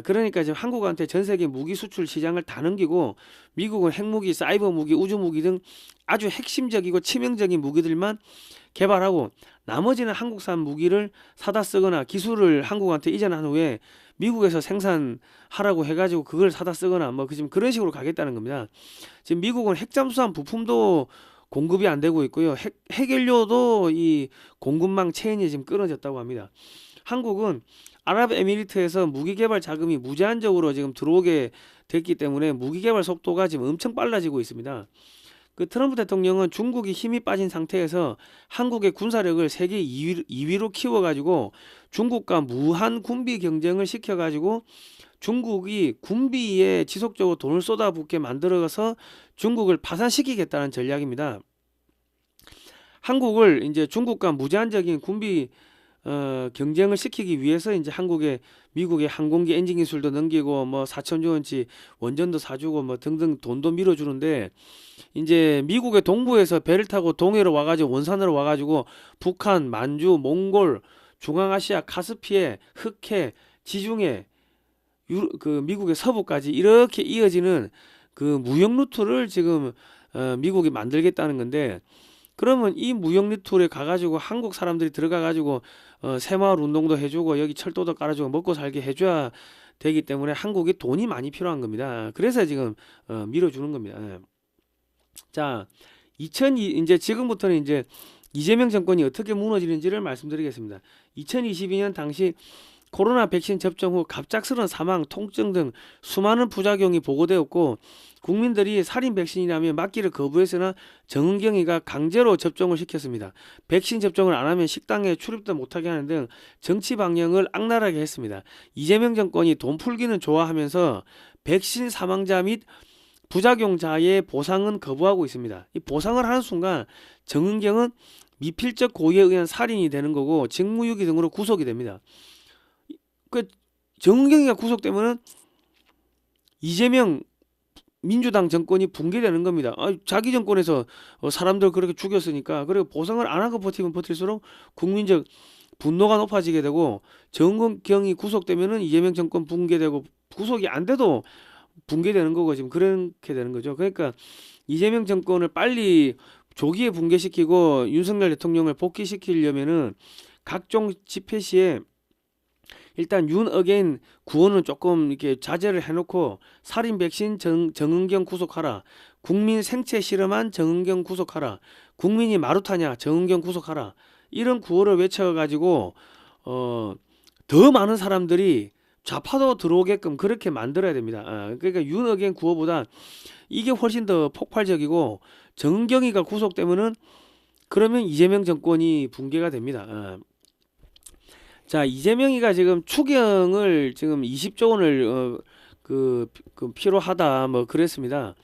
그러니까 지금 한국한테 전 세계 무기 수출 시장을 다 넘기고, 미국은 핵무기, 사이버 무기, 우주 무기 등 아주 핵심적이고 치명적인 무기들만 개발하고 나머지는 한국산 무기를 사다 쓰거나 기술을 한국한테 이전한 후에 미국에서 생산하라고 해가지고 그걸 사다 쓰거나 지금 그런 식으로 가겠다는 겁니다. 지금 미국은 핵잠수함 부품도 공급이 안 되고 있고요. 핵연료도 이 공급망 체인이 지금 끊어졌다고 합니다. 한국은 아랍에미리트에서 무기 개발 자금이 무제한적으로 지금 들어오게 됐기 때문에 무기 개발 속도가 지금 엄청 빨라지고 있습니다. 그 트럼프 대통령은 중국이 힘이 빠진 상태에서 한국의 군사력을 세계 2위로 키워가지고 중국과 무한 군비 경쟁을 시켜가지고 중국이 군비에 지속적으로 돈을 쏟아붓게 만들어서 중국을 파산시키겠다는 전략입니다. 한국을 이제 중국과 무제한적인 군비 경쟁을 시키기 위해서 이제 미국의 항공기 엔진 기술도 넘기고 뭐 4천조 원치 원전도 사주고 뭐 등등 돈도 밀어주는데 이제 미국의 동부에서 배를 타고 동해로 와가지고 원산으로 와가지고 북한, 만주, 몽골, 중앙아시아, 카스피해, 흑해, 지중해, 그 미국의 서부까지 이렇게 이어지는 그 무역 루트를 지금 미국이 만들겠다는 건데 그러면 이 무역 루트에 가가지고 한국 사람들이 들어가가지고 새마을 운동도 해주고 여기 철도도 깔아주고 먹고 살게 해줘야 되기 때문에 한국이 돈이 많이 필요한 겁니다. 그래서 지금 밀어주는 겁니다. 예. 자, 이제 지금부터는 이제 이재명 정권이 어떻게 무너지는지를 말씀드리겠습니다. 2022년 당시 코로나 백신 접종 후 갑작스러운 사망, 통증 등 수많은 부작용이 보고되었고 국민들이 살인 백신이라며 맞기를 거부했으나 정은경위가 강제로 접종을 시켰습니다. 백신 접종을 안 하면 식당에 출입도 못하게 하는 등 정치 방향을 악랄하게 했습니다. 이재명 정권이 돈 풀기는 좋아하면서 백신 사망자 및 부작용자의 보상은 거부하고 있습니다. 이 보상을 하는 순간 정은경은 미필적 고의에 의한 살인이 되는 거고 직무유기 등으로 구속이 됩니다. 그 정은경이가 구속되면은 이재명 민주당 정권이 붕괴되는 겁니다. 자기 정권에서 사람들 그렇게 죽였으니까 그리고 보상을 안 하고 버티면 버틸수록 국민적 분노가 높아지게 되고 정은경이 구속되면은 이재명 정권 붕괴되고 구속이 안 돼도 붕괴되는 거고 지금 그렇게 되는 거죠. 그러니까 이재명 정권을 빨리 조기에 붕괴시키고 윤석열 대통령을 복귀시키려면은 각종 집회 시에 일단 윤 어게인 구호는 조금 이렇게 자제를 해놓고 살인 백신 정은경 구속하라. 국민 생체 실험한 정은경 구속하라. 국민이 마루타냐 정은경 구속하라. 이런 구호를 외쳐가지고 더 많은 사람들이 좌파도 들어오게끔 그렇게 만들어야 됩니다. 그러니까 윤 어게인 구호보다 이게 훨씬 더 폭발적이고 정은경이가 구속되면은 그러면 이재명 정권이 붕괴가 됩니다. 자, 이재명이가 지금 추경을 지금 20조 원을 그 필요하다 뭐 그랬습니다.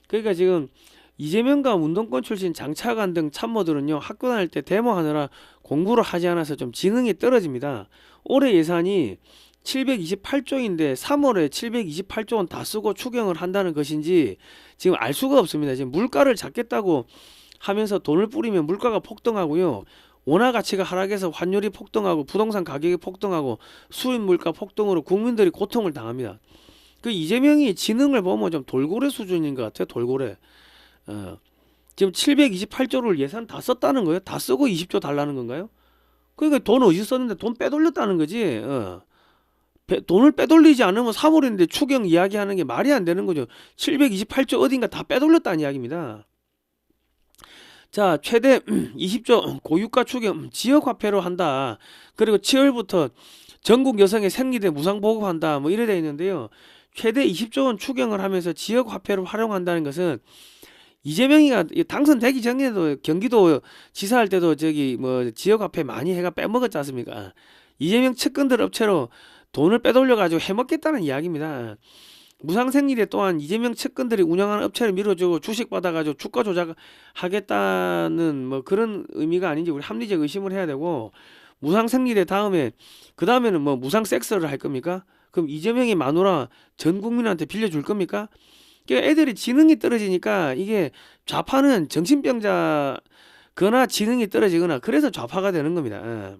그러니까 지금 이재명과 운동권 출신 장차관 등 참모들은요 학교 다닐 때 데모하느라 공부를 하지 않아서 좀 지능이 떨어집니다. 올해 예산이 728조인데 3월에 728조 원 다 쓰고 추경을 한다는 것인지 지금 알 수가 없습니다. 지금 물가를 잡겠다고 하면서 돈을 뿌리면 물가가 폭등하고요. 원화 가치가 하락해서 환율이 폭등하고 부동산 가격이 폭등하고 수입 물가 폭등으로 국민들이 고통을 당합니다. 그 이재명이 지능을 보면 좀 돌고래 수준인 것 같아요. 돌고래. 지금 728조를 예산 다 썼다는 거예요. 다 쓰고 20조 달라는 건가요? 그러니까 돈 어디서 썼는데 돈 빼돌렸다는 거지. 돈을 빼돌리지 않으면 3월인데 추경 이야기하는 게 말이 안 되는 거죠. 728조 어딘가 다 빼돌렸다는 이야기입니다. 자, 최대 20조 고유가 추경 지역화폐로 한다. 그리고 7월부터 전국 여성의 생리대 무상 보급한다. 뭐 이래 돼 있는데요. 최대 20조 원 추경을 하면서 지역화폐를 활용한다는 것은 이재명이가 당선되기 전에도 경기도 지사할 때도 저기 뭐 지역화폐 많이 해가 빼먹었지 않습니까? 이재명 측근들 업체로 돈을 빼돌려 가지고 해먹겠다는 이야기입니다. 무상생리대 또한 이재명 측근들이 운영하는 업체를 밀어주고 주식 받아가지고 주가 조작하겠다는 뭐 그런 의미가 아닌지 우리 합리적 의심을 해야 되고 무상생리대 다음에 그 다음에는 뭐 무상섹스를 할 겁니까? 그럼 이재명이 마누라 전 국민한테 빌려줄 겁니까? 그러니까 애들이 지능이 떨어지니까 이게 좌파는 정신병자거나 지능이 떨어지거나 그래서 좌파가 되는 겁니다.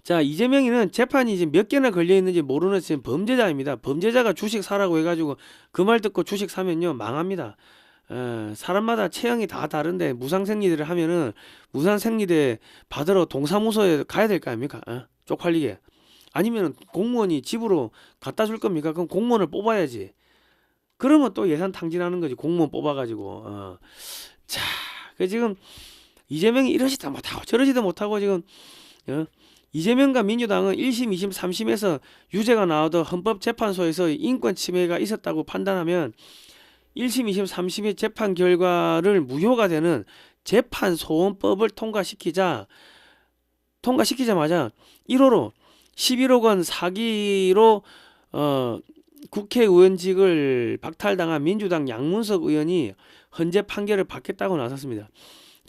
자, 이재명이는 재판이 지금 몇 개나 걸려 있는지 모르는 지금 범죄자입니다. 범죄자가 주식 사라고 해가지고 그 말 듣고 주식 사면요 망합니다. 사람마다 체형이 다 다른데 무상생리대를 하면은 무상생리대 받으러 동사무소에 가야 될 거 아닙니까? 쪽팔리게. 아니면 공무원이 집으로 갖다 줄 겁니까? 그럼 공무원을 뽑아야지. 그러면 또 예산 탕진하는 거지. 공무원 뽑아가지고. 자, 그 지금 이재명이 이러지도 못하고 저러지도 못하고 지금 이재명과 민주당은 1심, 2심, 3심에서 유죄가 나와도 헌법재판소에서 인권 침해가 있었다고 판단하면 1심, 2심, 3심의 재판 결과를 무효가 되는 재판소원법을 통과시키자마자 1호로 11억 원 사기로 국회의원직을 박탈당한 민주당 양문석 의원이 헌재 판결을 받겠다고 나섰습니다.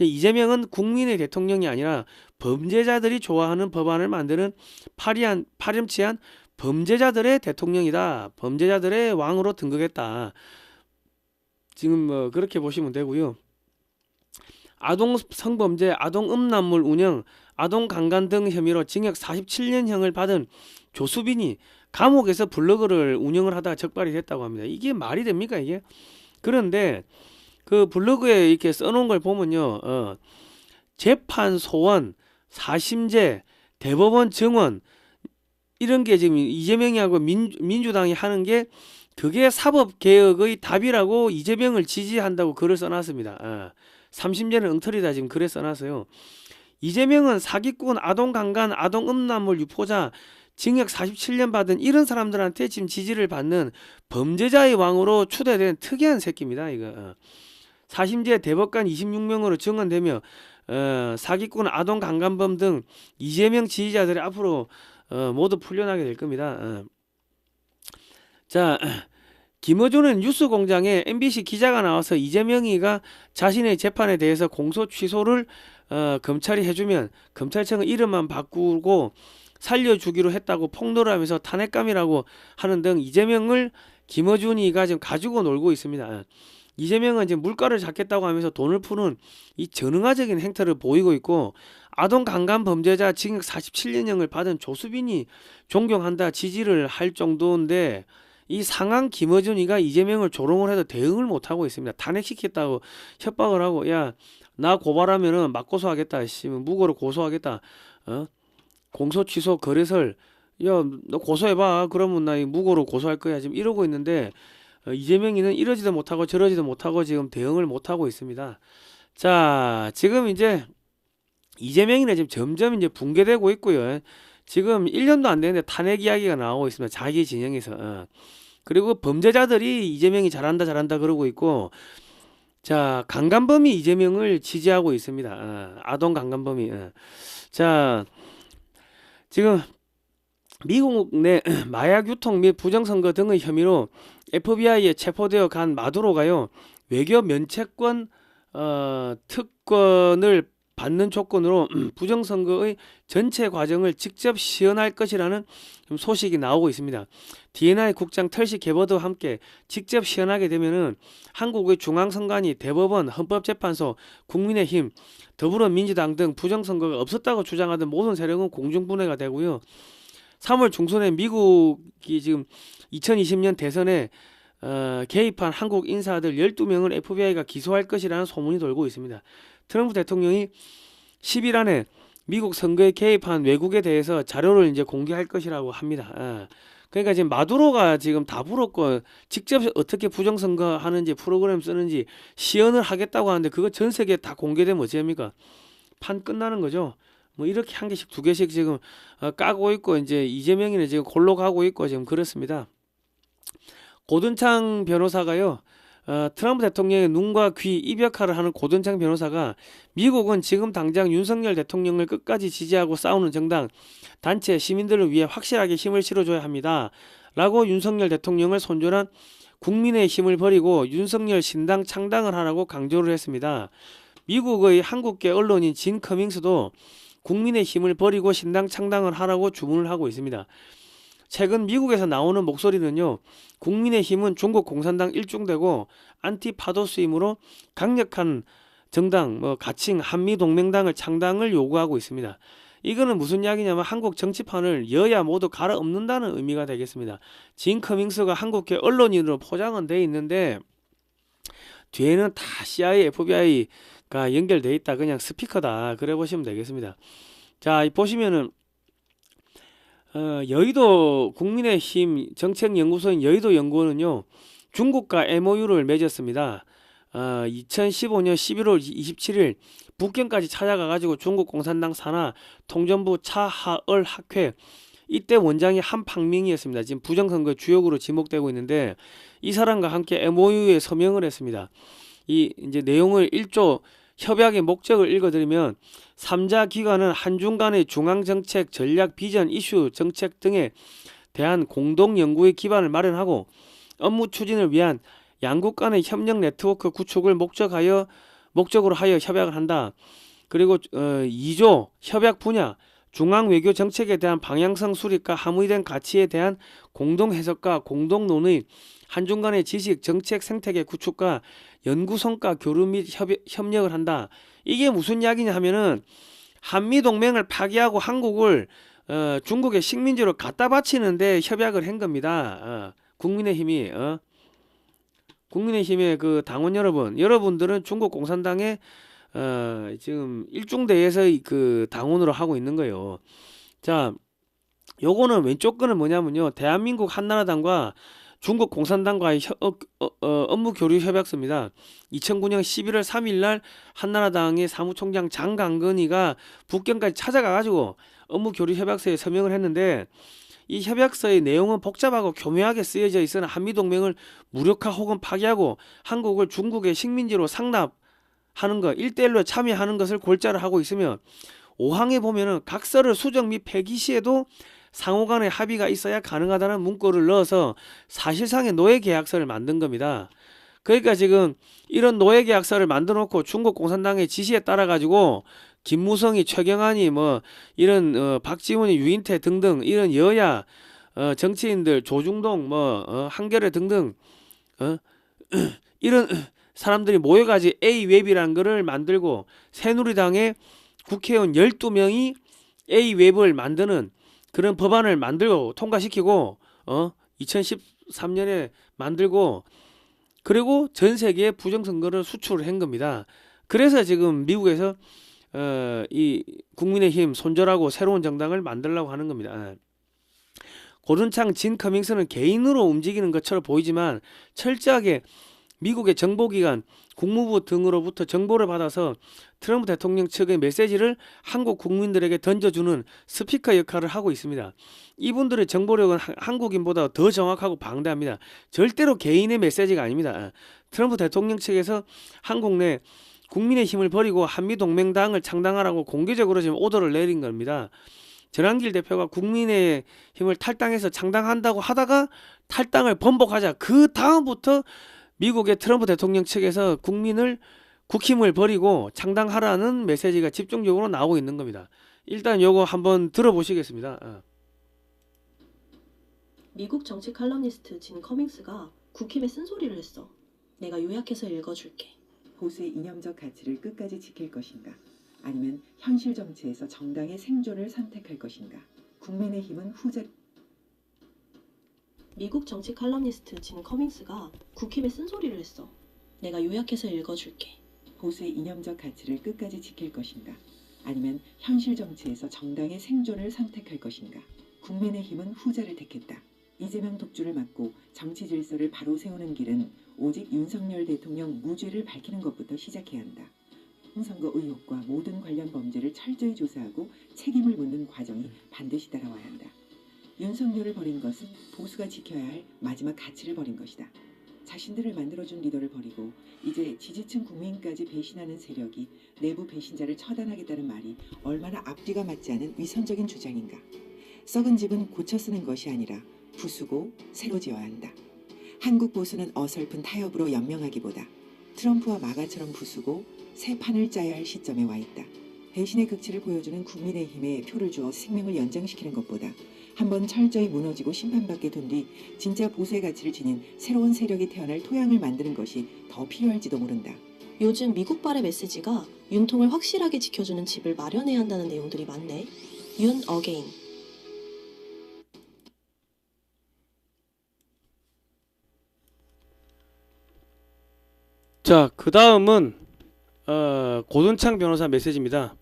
이재명은 국민의 대통령이 아니라 범죄자들이 좋아하는 법안을 만드는 파렴치한 범죄자들의 대통령이다. 범죄자들의 왕으로 등극했다. 지금 뭐 그렇게 보시면 되고요. 아동 성범죄, 아동 음란물 운영, 아동 강간 등 혐의로 징역 47년형을 받은 조수빈이 감옥에서 블로그를 운영을 하다가 적발이 됐다고 합니다. 이게 말이 됩니까 이게? 그런데 그 블로그에 이렇게 써놓은 걸 보면요, 재판 소원, 사심제, 대법원 증언 이런 게 지금 이재명이하고 민주당이 하는 게 그게 사법개혁의 답이라고 이재명을 지지한다고 글을 써놨습니다. 삼심제는 엉터리다 지금 글에 써놨어요. 이재명은 사기꾼, 아동강간, 아동음란물 유포자, 징역 47년 받은 이런 사람들한테 지금 지지를 받는 범죄자의 왕으로 추대된 특이한 새끼입니다. 이거 사심제 대법관 26명으로 증언되며 사기꾼, 아동강간범 등 이재명 지지자들이 앞으로 모두 풀려나게 될 겁니다. 자, 김어준은 뉴스공장에 MBC 기자가 나와서 이재명이가 자신의 재판에 대해서 공소 취소를 검찰이 해주면 검찰청은 이름만 바꾸고 살려주기로 했다고 폭로를 하면서 탄핵감이라고 하는 등 이재명을 김어준이가 지금 가지고 놀고 있습니다. 이재명은 지금 물가를 잡겠다고 하면서 돈을 푸는 이 전응화적인 행태를 보이고 있고, 아동 강간 범죄자 징역 47년형을 받은 조수빈이 존경한다, 지지를 할 정도인데 이 상황 김어준이가 이재명을 조롱을 해도 대응을 못하고 있습니다. 탄핵시켰다고 협박을 하고, 야 나 고발하면은 맞고소하겠다, 무고로 고소하겠다, 공소 취소 거래설, 야 너 고소해봐, 그러면 나 무고로 고소할 거야, 지금 이러고 있는데 이재명이는 이러지도 못하고 저러지도 못하고 지금 대응을 못하고 있습니다. 자, 지금 이제 이재명이는 지금 점점 이제 붕괴되고 있고요. 지금 1년도 안 되는데 탄핵 이야기가 나오고 있습니다. 자기 진영에서. 그리고 범죄자들이 이재명이 잘한다 그러고 있고, 자, 강간범이 이재명을 지지하고 있습니다. 아동 강간범이. 자, 지금 미국 내 마약 유통 및 부정선거 등의 혐의로 FBI에 체포되어 간 마두로가요, 외교 면책권 특권을 받는 조건으로 부정선거의 전체 과정을 직접 시연할 것이라는 소식이 나오고 있습니다. DNI 국장 털시 게버드와 함께 직접 시연하게 되면은 한국의 중앙선관위, 대법원, 헌법재판소, 국민의힘, 더불어민주당 등 부정선거가 없었다고 주장하던 모든 세력은 공중분해가 되고요. 3월 중순에 미국이 지금 2020년 대선에 개입한 한국 인사들 12명을 FBI가 기소할 것이라는 소문이 돌고 있습니다. 트럼프 대통령이 10일 안에 미국 선거에 개입한 외국에 대해서 자료를 이제 공개할 것이라고 합니다. 그러니까 지금 마두로가 지금 다 불었고, 직접 어떻게 부정선거 하는지, 프로그램 쓰는지 시연을 하겠다고 하는데 그거 전 세계에 다 공개되면 어찌합니까? 판 끝나는 거죠. 뭐 이렇게 한 개씩 두 개씩 지금 까고 있고, 이제 이재명이는 지금 골로 가고 있고 지금 그렇습니다. 고든창 변호사가요, 트럼프 대통령의 눈과 귀, 입 역할을 하는 고든창 변호사가 미국은 지금 당장 윤석열 대통령을 끝까지 지지하고 싸우는 정당, 단체, 시민들을 위해 확실하게 힘을 실어줘야 합니다 라고 윤석열 대통령을 손절한 국민의 힘을 버리고 윤석열 신당 창당을 하라고 강조를 했습니다. 미국의 한국계 언론인 진 커밍스도 국민의 힘을 버리고 신당 창당을 하라고 주문을 하고 있습니다. 최근 미국에서 나오는 목소리는요, 국민의힘은 중국 공산당 일중되고 안티파도스이므로 강력한 정당, 가칭 한미동맹당을 창당을 요구하고 있습니다. 이거는 무슨 이야기냐면 한국 정치판을 여야 모두 갈아엎는다는 의미가 되겠습니다. 진 커밍스가 한국계 언론인으로 포장은 돼 있는데 뒤에는 다 CIA, FBI가 연결돼 있다, 그냥 스피커다, 그래 보시면 되겠습니다. 자, 보시면은 여의도 국민의힘 정책연구소인 여의도 연구원은요, 중국과 MOU를 맺었습니다. 2015년 11월 27일 북경까지 찾아가가지고 중국 공산당 산하 통전부 차하얼 학회, 이때 원장이 한팡밍이었습니다. 지금 부정선거 주역으로 지목되고 있는데 이 사람과 함께 MOU에 서명을 했습니다. 이 이제 내용을 1조 협약의 목적을 읽어드리면, 3자 기관은 한중 간의 중앙정책, 전략, 비전, 이슈, 정책 등에 대한 공동 연구의 기반을 마련하고 업무 추진을 위한 양국 간의 협력 네트워크 구축을 목적하여 목적으로 하여 협약을 한다. 그리고 2조 협약 분야 중앙 외교 정책에 대한 방향성 수립과 함의된 가치에 대한 공동 해석과 공동 논의, 한중 간의 지식 정책 생태계 구축과 연구 성과 교류 및 협력을 한다. 이게 무슨 이야기냐 하면은 한미 동맹을 파기하고 한국을 중국의 식민지로 갖다 바치는데 협약을 한 겁니다. 국민의힘이 국민의힘의 그 당원 여러분들은 중국 공산당의 지금 일중대에서 그 당원으로 하고 있는 거예요. 자, 요거는 왼쪽 거는 뭐냐면요, 대한민국 한나라당과 중국 공산당과의 업무 교류 협약서입니다. 2009년 11월 3일 날 한나라당의 사무총장 장강건이가 북경까지 찾아가가지고 업무 교류 협약서에 서명을 했는데, 이 협약서의 내용은 복잡하고 교묘하게 쓰여져 있으나 한미동맹을 무력화 혹은 파기하고 한국을 중국의 식민지로 상납하는 것, 1대1로 참여하는 것을 골자로 하고 있으며, 5항에 보면은 각서를 수정 및 폐기 시에도 상호 간의 합의가 있어야 가능하다는 문구를 넣어서 사실상의 노예계약서를 만든 겁니다. 그러니까 지금 이런 노예계약서를 만들어 놓고 중국 공산당의 지시에 따라 가지고 김무성이, 최경환이, 뭐 이런 박지원이, 유인태 등등 이런 여야 정치인들, 조중동, 한겨레 등등 이런 사람들이 모여가지고 A웹이라는 거를 만들고, 새누리당의 국회의원 12명이 A웹을 만드는 그런 법안을 만들고 통과시키고 2013년에 만들고, 그리고 전 세계에 부정선거를 수출을 한 겁니다. 그래서 지금 미국에서 이 국민의힘 손절하고 새로운 정당을 만들려고 하는 겁니다. 고든창, 진 커밍스는 개인으로 움직이는 것처럼 보이지만 철저하게 미국의 정보기관, 국무부 등으로부터 정보를 받아서 트럼프 대통령 측의 메시지를 한국 국민들에게 던져주는 스피커 역할을 하고 있습니다. 이분들의 정보력은 한국인보다 더 정확하고 방대합니다. 절대로 개인의 메시지가 아닙니다. 트럼프 대통령 측에서 한국 내 국민의힘을 버리고 한미동맹당을 창당하라고 공개적으로 지금 오더를 내린 겁니다. 전한길 대표가 국민의힘을 탈당해서 창당한다고 하다가 탈당을 번복하자, 그 다음부터 미국의 트럼프 대통령 측에서 국힘을 버리고 창당하라는 메시지가 집중적으로 나오고 있는 겁니다. 일단 요거 한번 들어보시겠습니다. 미국 정치 칼럼니스트 진 커밍스가 국힘에 쓴소리를 했어. 내가 요약해서 읽어줄게. 보수의 이념적 가치를 끝까지 지킬 것인가? 아니면 현실 정치에서 정당의 생존을 선택할 것인가? 국민의힘은 후자. 미국 정치 칼럼니스트 진 커밍스가 국힘에 쓴소리를 했어. 내가 요약해서 읽어줄게. 보수의 이념적 가치를 끝까지 지킬 것인가? 아니면 현실 정치에서 정당의 생존을 선택할 것인가? 국민의힘은 후자를 택했다. 이재명 독주를 막고 정치 질서를 바로 세우는 길은 오직 윤석열 대통령 무죄를 밝히는 것부터 시작해야 한다. 선거 의혹과 모든 관련 범죄를 철저히 조사하고 책임을 묻는 과정이 반드시 따라와야 한다. 윤석열을 버린 것은 보수가 지켜야 할 마지막 가치를 버린 것이다. 자신들을 만들어준 리더를 버리고 이제 지지층 국민까지 배신하는 세력이 내부 배신자를 처단하겠다는 말이 얼마나 앞뒤가 맞지 않은 위선적인 주장인가. 썩은 집은 고쳐 쓰는 것이 아니라 부수고 새로 지어야 한다. 한국 보수는 어설픈 타협으로 연명하기보다 트럼프와 마가처럼 부수고 새 판을 짜야 할 시점에 와 있다. 배신의 극치를 보여주는 국민의힘에 표를 주어 생명을 연장시키는 것보다 한번 철저히 무너지고 심판받게 둔 뒤 진짜 보수의 가치를 지닌 새로운 세력이 태어날 토양을 만드는 것이 더 필요할지도 모른다. 요즘 미국발의 메시지가 윤통을 확실하게 지켜주는 집을 마련해야 한다는 내용들이 많네. 윤 어게인. 자, 그 다음은 고든창 변호사 메시지입니다.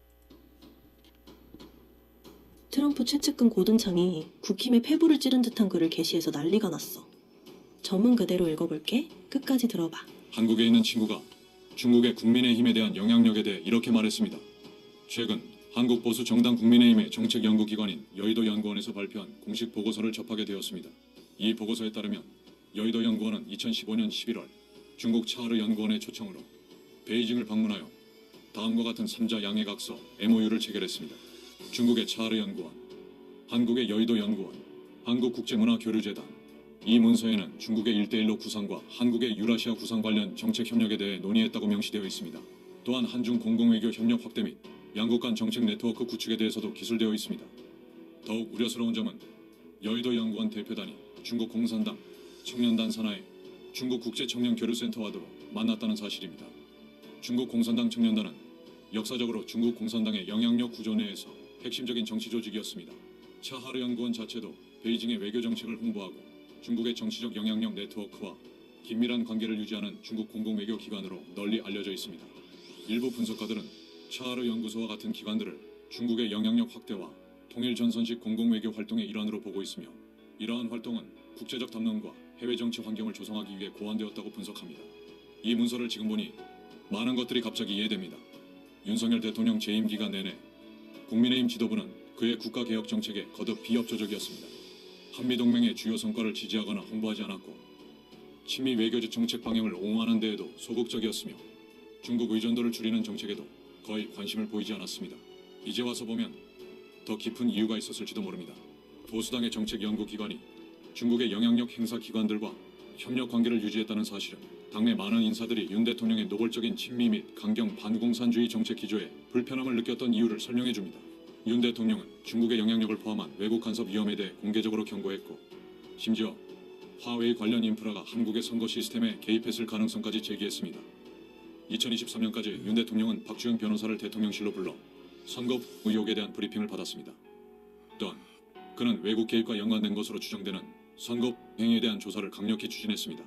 트럼프 최측근 고든창이 국힘의 폐부를 찌른 듯한 글을 게시해서 난리가 났어. 전문 그대로 읽어볼게. 끝까지 들어봐. 한국에 있는 친구가 중국의 국민의힘에 대한 영향력에 대해 이렇게 말했습니다. 최근 한국 보수 정당 국민의힘의 정책 연구기관인 여의도 연구원에서 발표한 공식 보고서를 접하게 되었습니다. 이 보고서에 따르면 여의도 연구원은 2015년 11월 중국 차르 연구원의 초청으로 베이징을 방문하여 다음과 같은 3자 양해각서 MOU를 체결했습니다. 중국의 차르 연구원, 한국의 여의도 연구원, 한국국제문화교류재단. 이 문서에는 중국의 1대1로 구상과 한국의 유라시아 구상 관련 정책 협력에 대해 논의했다고 명시되어 있습니다. 또한 한중 공공외교 협력 확대 및 양국 간 정책 네트워크 구축에 대해서도 기술되어 있습니다. 더욱 우려스러운 점은 여의도 연구원 대표단이 중국 공산당 청년단 산하의 중국 국제청년교류센터와도 만났다는 사실입니다. 중국 공산당 청년단은 역사적으로 중국 공산당의 영향력 구조 내에서 핵심적인 정치 조직이었습니다. 차하르 연구원 자체도 베이징의 외교 정책을 홍보하고 중국의 정치적 영향력 네트워크와 긴밀한 관계를 유지하는 중국 공공외교 기관으로 널리 알려져 있습니다. 일부 분석가들은 차하르 연구소와 같은 기관들을 중국의 영향력 확대와 통일 전선식 공공외교 활동의 일환으로 보고 있으며 이러한 활동은 국제적 담론과 해외 정치 환경을 조성하기 위해 고안되었다고 분석합니다. 이 문서를 지금 보니 많은 것들이 갑자기 이해됩니다. 윤석열 대통령 재임 기간 내내 국민의힘 지도부는 그의 국가개혁 정책에 거듭 비협조적이었습니다. 한미동맹의 주요 성과를 지지하거나 홍보하지 않았고 친미 외교적 정책 방향을 옹호하는 데에도 소극적이었으며 중국 의존도를 줄이는 정책에도 거의 관심을 보이지 않았습니다. 이제 와서 보면 더 깊은 이유가 있었을지도 모릅니다. 보수당의 정책 연구기관이 중국의 영향력 행사 기관들과 협력 관계를 유지했다는 사실은 당내 많은 인사들이 윤 대통령의 노골적인 친미 및 강경 반공산주의 정책 기조에 불편함을 느꼈던 이유를 설명해 줍니다. 윤 대통령은 중국의 영향력을 포함한 외국 간섭 위험에 대해 공개적으로 경고했고 심지어 화웨이 관련 인프라가 한국의 선거 시스템에 개입했을 가능성까지 제기했습니다. 2023년까지 윤 대통령은 박주영 변호사를 대통령실로 불러 선거 의혹에 대한 브리핑을 받았습니다. 또한 그는 외국 개입과 연관된 것으로 추정되는 선거 행위에 대한 조사를 강력히 추진했습니다.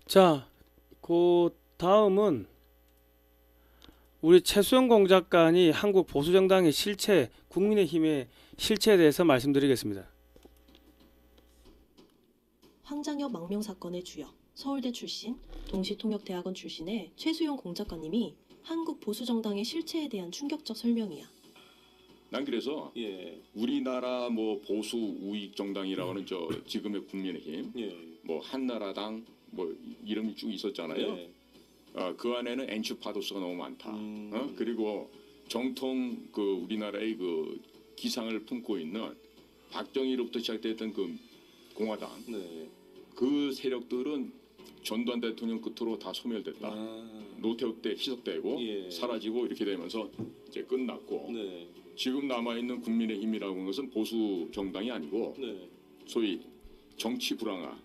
자, 그 다음은 우리 최수영 공작관이 한국 보수정당의 실체, 국민의힘의 실체에 대해서 말씀드리겠습니다. 황장엽 망명 사건의 주역, 서울대 출신, 동시통역대학원 출신의 최수용 공작가님이 한국 보수정당의 실체에 대한 충격적 설명이야. 난 그래서 우리나라 뭐 보수 우익 정당이라고는 저 지금의 국민의힘, 뭐 한나라당 뭐 이름이 쭉 있었잖아요. 그 안에는 엔추파도스가 너무 많다. 그리고 정통 그 우리나라의 그 기상을 품고 있는 박정희로부터 시작됐던 그 공화당, 그 세력들은 전두환 대통령 끝으로 다 소멸됐다. 노태우 때 희석되고 사라지고 이렇게 되면서 이제 끝났고 지금 남아있는 국민의힘이라고 하는 것은 보수 정당이 아니고 소위 정치 불황화,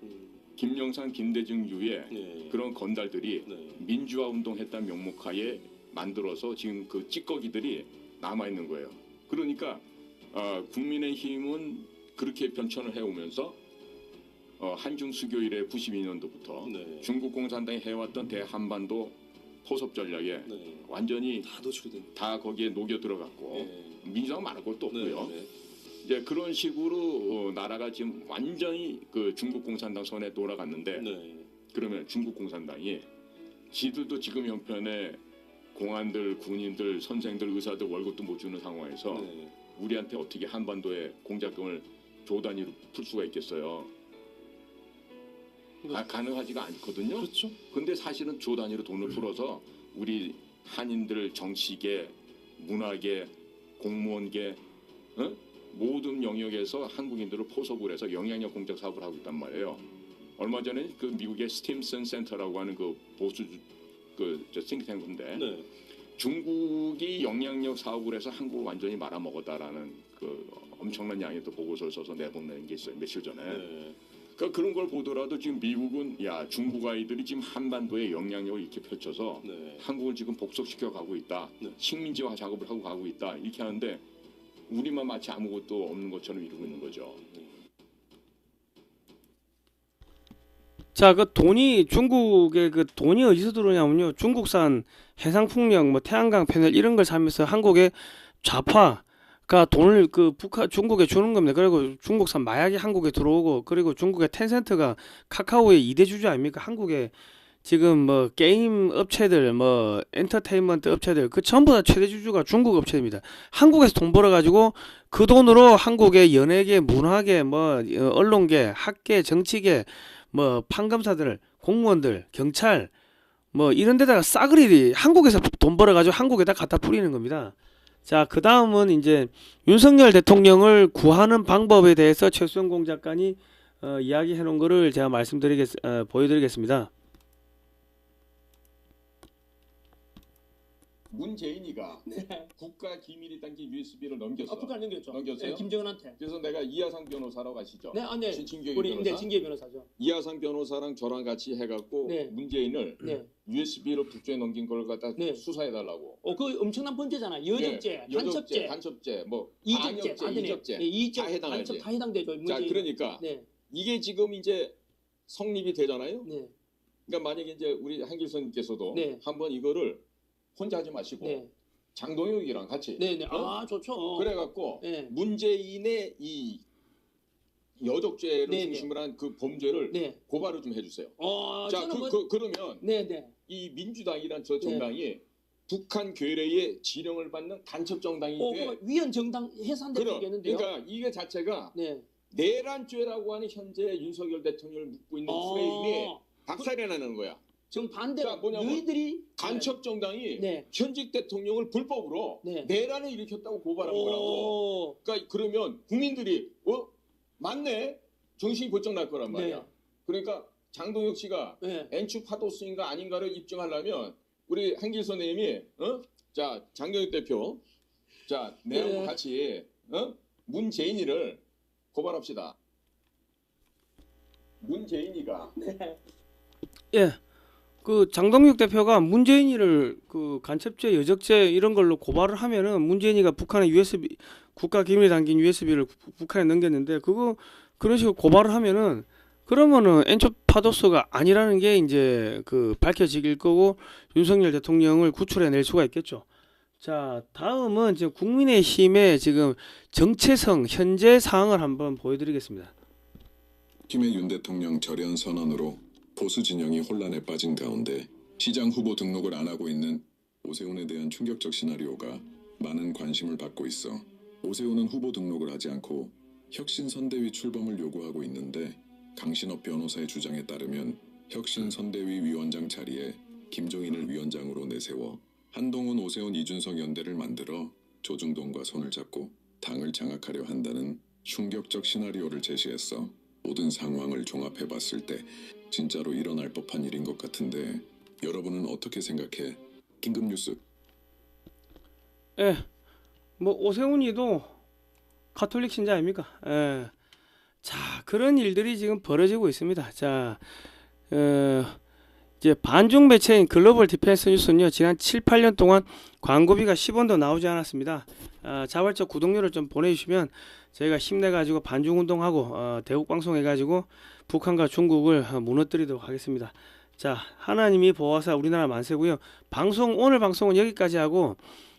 김영삼, 김대중류의 그런 건달들이 민주화 운동했다는 명목하에 만들어서 지금 그 찌꺼기들이 남아있는 거예요. 그러니까 국민의힘은 그렇게 변천을 해오면서 한중 수교 이래 92년도부터 중국 공산당이 해왔던 대한반도 포섭 전략에 완전히 다 거기에 녹여 들어갔고 민주당 말할 것도 없고요. 이제 그런 식으로 나라가 지금 완전히 그 중국 공산당 손에 돌아갔는데 그러면 중국 공산당이 지들도 지금 형편에 공안들, 군인들, 선생들, 의사들 월급도 못 주는 상황에서 우리한테 어떻게 한반도에 공작금을 조 단위로 풀 수가 있겠어요? 가능하지가 않거든요. 그렇죠. 근데 사실은 조 단위로 돈을 풀어서 우리 한인들 정치계, 문화계, 공무원계 모든 영역에서 한국인들을 포섭을 해서 영향력 공작 사업을 하고 있단 말이에요. 얼마 전에 그 미국의 스팀슨 센터라고 하는 그 보수 그 싱크탱크인데 중국이 영향력 사업을 해서 한국을 완전히 말아먹었다라는 그 엄청난 양의 또 보고서를 써서 내보낸 게 있어요. 며칠 전에. 그러니까 그런 걸 보더라도 지금 미국은 야 중국 아이들이 지금 한반도에 영향력을 이렇게 펼쳐서 한국을 지금 복속시켜 가고 있다. 식민지화 작업을 하고 가고 있다. 이렇게 하는데 우리만 마치 아무것도 없는 것처럼 이러고 있는 거죠. 자, 그 돈이 중국의 그 돈이 어디서 들어오냐면요. 중국산 해상풍력, 뭐 태양광 패널 이런 걸 사면서 한국의 좌파가 돈을 그 중국에 주는 겁니다. 그리고 중국산 마약이 한국에 들어오고 그리고 중국의 텐센트가 카카오의 2대 주주 아닙니까? 한국에 지금 뭐 게임 업체들, 뭐 엔터테인먼트 업체들 그 전부 다 최대 주주가 중국 업체입니다. 한국에서 돈 벌어가지고 그 돈으로 한국의 연예계, 문화계, 뭐 언론계, 학계, 정치계, 뭐 판검사들, 공무원들, 경찰 뭐 이런 데다가 싸그리 한국에서 돈 벌어가지고 한국에다 갖다 뿌리는 겁니다. 자, 그 다음은 이제 윤석열 대통령을 구하는 방법에 대해서 최수영 공작관이 이야기해 놓은 거를 제가 보여드리겠습니다. 문재인이가 국가 기밀이 담긴 USB를 넘겼어. 아프리카 넘겼죠. 넘겼어요? 네, 김정은한테. 그래서 내가 이하상 변호사라고 아시죠? 네, 아, 네. 진경희 우리 변호사. 네, 진기의 변호사죠. 이하상 변호사랑 저랑 같이 해갖고 네. 문재인을 네. USB로 북조에 넘긴 걸 갖다 네. 수사해달라고. 그 엄청난 범죄잖아. 여적죄, 예, 간첩죄, 간첩죄, 뭐 이적죄, 반역죄, 이적죄. 네, 이적, 다 해당하지. 간첩 다 해당되죠. 자, 문재인. 그러니까 네, 이게 지금 이제 성립이 되잖아요. 네, 그러니까 만약에 이제 우리 한길선님께서도 네. 한번 이거를 혼자 하지 마시고 네, 장동혁이랑 같이 네, 네. 어? 아, 좋죠. 그래갖고 네, 문재인의 이 여적죄를 네, 네. 중심으로 한 그 범죄를 네. 고발을 좀 해주세요. 자, 자, 저는 뭐, 그러면 네, 네. 이 민주당이란 저 정당이 북한 괴뢰의 지령을 받는 간첩 정당이 돼. 그 위헌 정당 해산될 수 있겠는데요. 그러니까 이게 자체가 네. 내란죄라고 하는 현재 윤석열 대통령을 묻고 있는 프레임이 박살이 나는 거야. 정 반대로 자, 뭐냐면 너희들이 간첩 정당이 네. 현직 대통령을 불법으로 네. 내란을 일으켰다고 고발한 거라고. 오, 그러니까 그러면 국민들이 맞네, 정신이 번쩍 날 거란 말이야. 네. 그러니까 장동혁 씨가 네. 엔추 파도스인가 아닌가를 입증하려면 우리 한길선 의원님이 자 장경혁 대표, 자 내하고 네. 같이 문재인이를 고발합시다. 문재인이가 예. 그 장동혁 대표가 문재인이를 그 간첩죄, 여적죄 이런 걸로 고발을 하면은 문재인이가 북한의 USB 국가 기밀이 담긴 USB를 북한에 넘겼는데 그런 식으로 고발을 하면은 그러면은 엔초 파도스가 아니라는 게 이제 그 밝혀질 거고 윤석열 대통령을 구출해낼 수가 있겠죠. 자, 다음은 지금 국민의힘의 지금 정체성 현재 상황을 한번 보여드리겠습니다. 힘의 윤 대통령 절연 선언으로 보수 진영이 혼란에 빠진 가운데 시장 후보 등록을 안 하고 있는 오세훈에 대한 충격적 시나리오가 많은 관심을 받고 있어. 오세훈은 후보 등록을 하지 않고 혁신선대위 출범을 요구하고 있는데 강신업 변호사의 주장에 따르면 혁신선대위 위원장 자리에 김종인을 위원장으로 내세워 한동훈, 오세훈, 이준석 연대를 만들어 조중동과 손을 잡고 당을 장악하려 한다는 충격적 시나리오를 제시했어. 모든 상황을 종합해봤을 때 진짜로 일어날 법한 일인 것 같은데 여러분은 어떻게 생각해? 긴급뉴스. 예, 뭐 오세훈이도 가톨릭 신자 아닙니까? 예. 자, 그런 일들이 지금 벌어지고 있습니다. 자, 이제 반중 매체인 글로벌 디펜스 뉴스는요, 지난 7, 8년 동안 광고비가 10원도 나오지 않았습니다. 자발적 구독료를 좀 보내주시면 저희가 힘내가지고 반중 운동하고 대북 방송해가지고 북한과 중국을 무너뜨리도록 하겠습니다. 자, 하나님이 보호하사 우리나라 만세고요. 오늘 방송은 여기까지 하고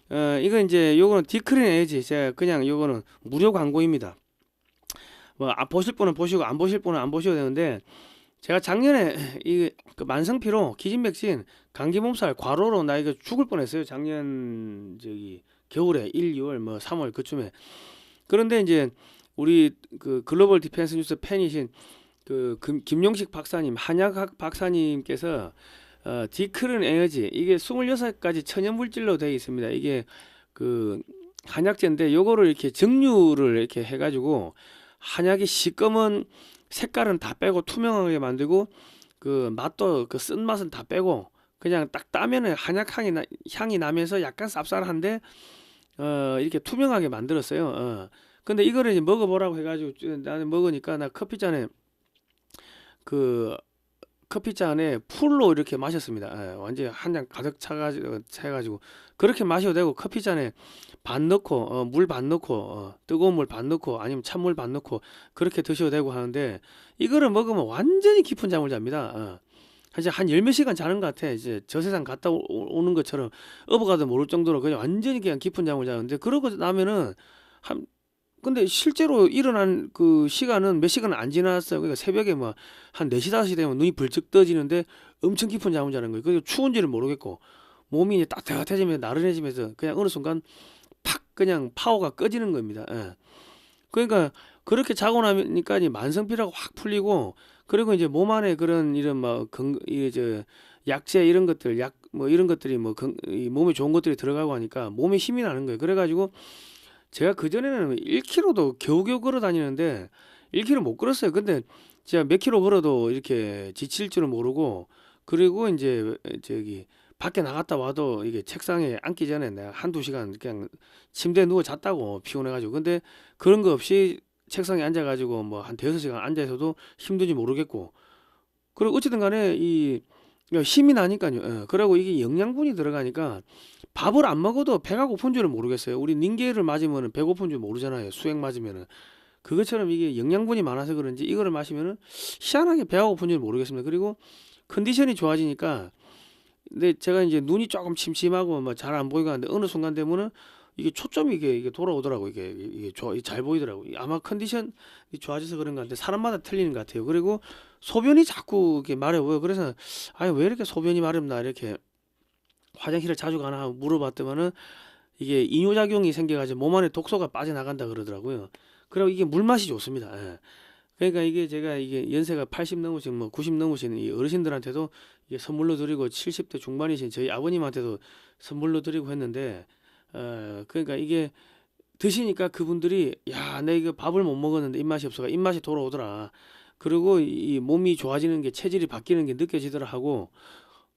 이거 이제 요거는 디크린 에이지, 제가 그냥 요거는 무료 광고입니다. 뭐 보실 분은 보시고 안 보실 분은 안 보셔도 되는데 제가 작년에 그 만성피로 기진맥진 감기 몸살 과로로 나 이거 죽을 뻔했어요. 작년 겨울에 1, 2월 뭐 3월 그쯤에. 그런데 이제 우리 그 글로벌 디펜스 뉴스 팬이신 그 김용식 박사님, 한약학 박사님께서 디크른 에너지 이게 26가지 천연 물질로 되어 있습니다. 이게 그 한약제인데 요거를 이렇게 정류를 이렇게 해가지고 한약의 시꺼먼 색깔은 다 빼고 투명하게 만들고 그 맛도 그 쓴맛은 다 빼고 그냥 딱 따면은 한약 향이 나면서 약간 쌉쌀한데 이렇게 투명하게 만들었어요. 근데 이거를 이제 먹어보라고 해가지고 나는 먹으니까 나 커피잔에 풀로 이렇게 마셨습니다. 완전히 한 잔 가득 차가지고 그렇게 마셔도 되고 커피잔에 반 넣고 물 반 넣고 뜨거운 물 반 넣고 아니면 찬물 반 넣고 그렇게 드셔도 되고 하는데 이거를 먹으면 완전히 깊은 잠을 잡니다. 사실 한 10몇 시간 자는 것 같아. 이제 저 세상 갔다 오는 것처럼 업어가도 모를 정도로 그냥 완전히 그냥 깊은 잠을 자는데 그러고 나면은 근데 실제로 일어난 그 시간은 몇 시간 안 지났어요. 그러니까 새벽에 뭐 한 4시, 5시 되면 눈이 벌쩍 떠지는데 엄청 깊은 잠을 자는 거예요. 그리고 추운지를 모르겠고 몸이 따뜻해지면서 나른해지면서 그냥 어느 순간 팍 그냥 파워가 꺼지는 겁니다. 그러니까 그렇게 자고 나니까 만성피로가 확 풀리고 그리고 이제 몸 안에 그런 이런 약재 이런 것들 이런 것들이 이 몸에 좋은 것들이 들어가고 하니까 몸에 힘이 나는 거예요. 그래가지고 제가 그전에는 1km도 겨우겨우 걸어 다니는데 1km 못 걸었어요. 근데 진짜 몇 킬로 걸어도 이렇게 지칠 줄은 모르고, 그리고 이제 저기 밖에 나갔다 와도 이게 책상에 앉기 전에 내가 한두 시간 그냥 침대에 누워 잤다고, 피곤해가지고. 근데 그런 거 없이 책상에 앉아가지고 뭐 한 대여섯 시간 앉아 있어도 힘든지 모르겠고, 그리고 어쨌든 간에 이 힘이 나니까요. 예. 그리고 이게 영양분이 들어가니까 밥을 안 먹어도 배가 고픈 줄은 모르겠어요. 우리 닌게를 맞으면 배고픈 줄 모르잖아요. 수액 맞으면은. 그것처럼 이게 영양분이 많아서 그런지 이거를 마시면은 희한하게 배가 고픈 줄 모르겠습니다. 그리고 컨디션이 좋아지니까, 근데 제가 이제 눈이 조금 침침하고 뭐 잘 안 보이고 하는데 어느 순간 되면은 이게 초점이 이게 돌아오더라고. 이게 잘 보이더라고. 아마 컨디션이 좋아져서 그런 것 같은데 사람마다 틀리는 것 같아요. 그리고 소변이 자꾸 이렇게 마려워요. 그래서 아니 왜 이렇게 소변이 마렵나 이렇게 화장실을 자주 가나 하고 물어봤더만은 이게 이뇨작용이 생겨가지고 몸 안에 독소가 빠져나간다 그러더라고요. 그리고 이게 물맛이 좋습니다. 예. 그러니까 이게 제가 이게 연세가 80 넘으신 뭐 90 넘으신 이 어르신들한테도 이게 선물로 드리고 70대 중반이신 저희 아버님한테도 선물로 드리고 했는데, 그러니까 이게 드시니까 그분들이 야, 내 이거 밥을 못 먹었는데 입맛이 없어가 입맛이 돌아오더라. 그리고 이 몸이 좋아지는 게, 체질이 바뀌는 게 느껴지더라 하고,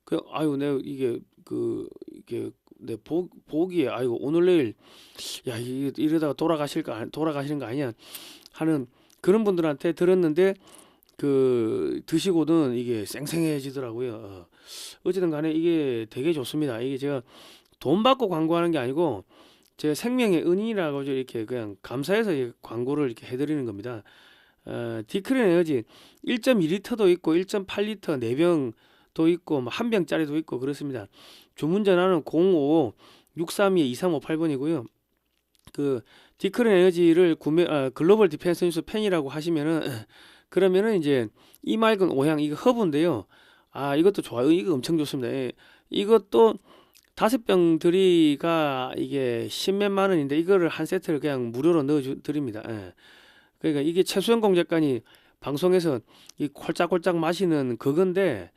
그 아유 내가 이게 내 보기에 아이고 오늘 내일 야 이러다가 돌아가시는 거 아니야 하는 그런 분들한테 들었는데, 그 드시고는 이게 쌩쌩해지더라고요. 어쨌든 간에 이게 되게 좋습니다. 이게 제가 돈 받고 광고하는 게 아니고 제 생명의 은인이라고 이렇게 그냥 감사해서 광고를 이렇게 해드리는 겁니다. 디크린 에너지 1.2리터도 있고 1.8리터 4병도 있고 뭐 1병짜리도 있고 그렇습니다. 주문 전화는 05-632-2358번이고요. 그 디크린 에너지를 글로벌 디펜스 뉴스 팬이라고 하시면은 그러면은 이제 이 맑은 오향 이거 허브인데요. 아 이것도 좋아요. 이거 엄청 좋습니다. 예. 이것도 5병 들이가 이게 10몇만 원인데 이거를 한 세트를 그냥 무료로 넣어 드립니다. 예. 그러니까 이게 최수영 작가님 방송에서 이 콜짝콜짝 마시는 그건데,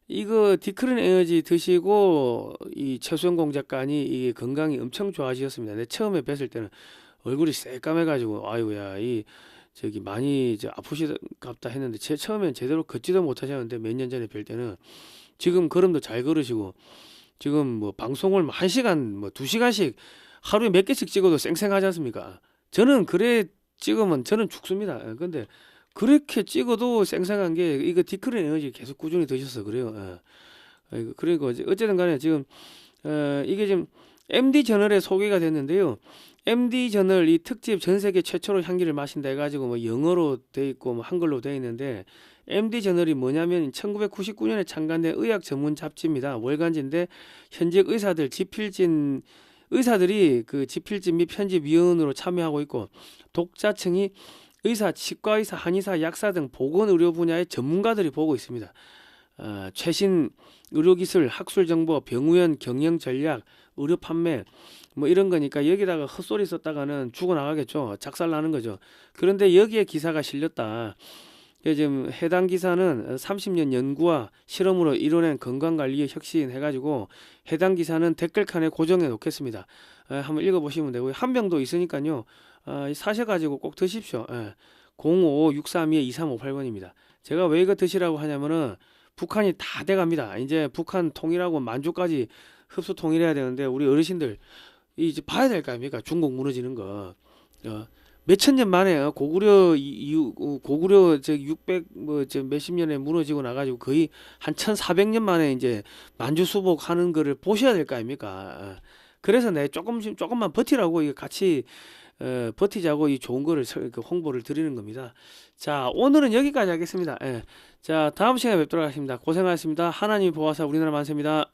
이거 디크린 에너지 드시고 이 최수영 작가님 이게 건강이 엄청 좋아지셨습니다. 내 처음에 뵀을 때는 얼굴이 새까매가지고 아이고야 이 저기 많이 이제 아프시갑다 했는데, 제 처음엔 제대로 걷지도 못하셨는데 몇 년 전에 뵐 때는 지금 걸음도 잘 걸으시고, 지금 뭐 방송을 뭐 1시간 뭐 2시간씩 하루에 몇 개씩 찍어도 쌩쌩하지 않습니까? 저는 그래 찍으면 저는 죽습니다. 근데 그렇게 찍어도 쌩쌩한 게 이거 디크린 에너지 계속 꾸준히 드셔서 그래요. 그리고 어쨌든 간에 지금 이게 지금 MD 저널에 소개가 됐는데요. MD 저널 이 특집 전 세계 최초로 향기를 마신다 해가지고 뭐 영어로 돼 있고 뭐 한글로 돼 있는데, MD 저널이 뭐냐면 1999년에 창간된 의학 전문 잡지입니다. 월간지인데 현직 의사들이 그 집필진 및 편집 위원으로 참여하고 있고, 독자층이 의사, 치과의사, 한의사, 약사 등 보건 의료 분야의 전문가들이 보고 있습니다. 최신 의료기술, 학술 정보, 병우연, 경영 전략, 의료 판매 뭐 이런 거니까 여기다가 헛소리 썼다가는 죽어나가겠죠. 작살나는 거죠. 그런데 여기에 기사가 실렸다. 지금 해당 기사는 30년 연구와 실험으로 이뤄낸 건강관리의 혁신 해가지고 해당 기사는 댓글칸에 고정해 놓겠습니다. 한번 읽어보시면 되고요. 한 병도 있으니까요. 사셔가지고 꼭 드십시오. 05-632-2358번입니다. 제가 왜 이거 드시라고 하냐면은 북한이 다 돼갑니다. 이제 북한 통일하고 만주까지 흡수 통일해야 되는데 우리 어르신들 이제 봐야 될 거 아닙니까? 중국 무너지는 거. 몇천 년 만에 고구려 600 뭐 몇십 년에 무너지고 나가지고 거의 한 1400년 만에 이제 만주 수복하는 거를 보셔야 될 거 아닙니까? 그래서 내 조금만 버티라고 이거 같이 버티자고 이 좋은 거를 홍보를 드리는 겁니다. 자, 오늘은 여기까지 하겠습니다. 자, 다음 시간에 뵙도록 하겠습니다. 고생하셨습니다. 하나님 보호하사 우리나라 만세입니다.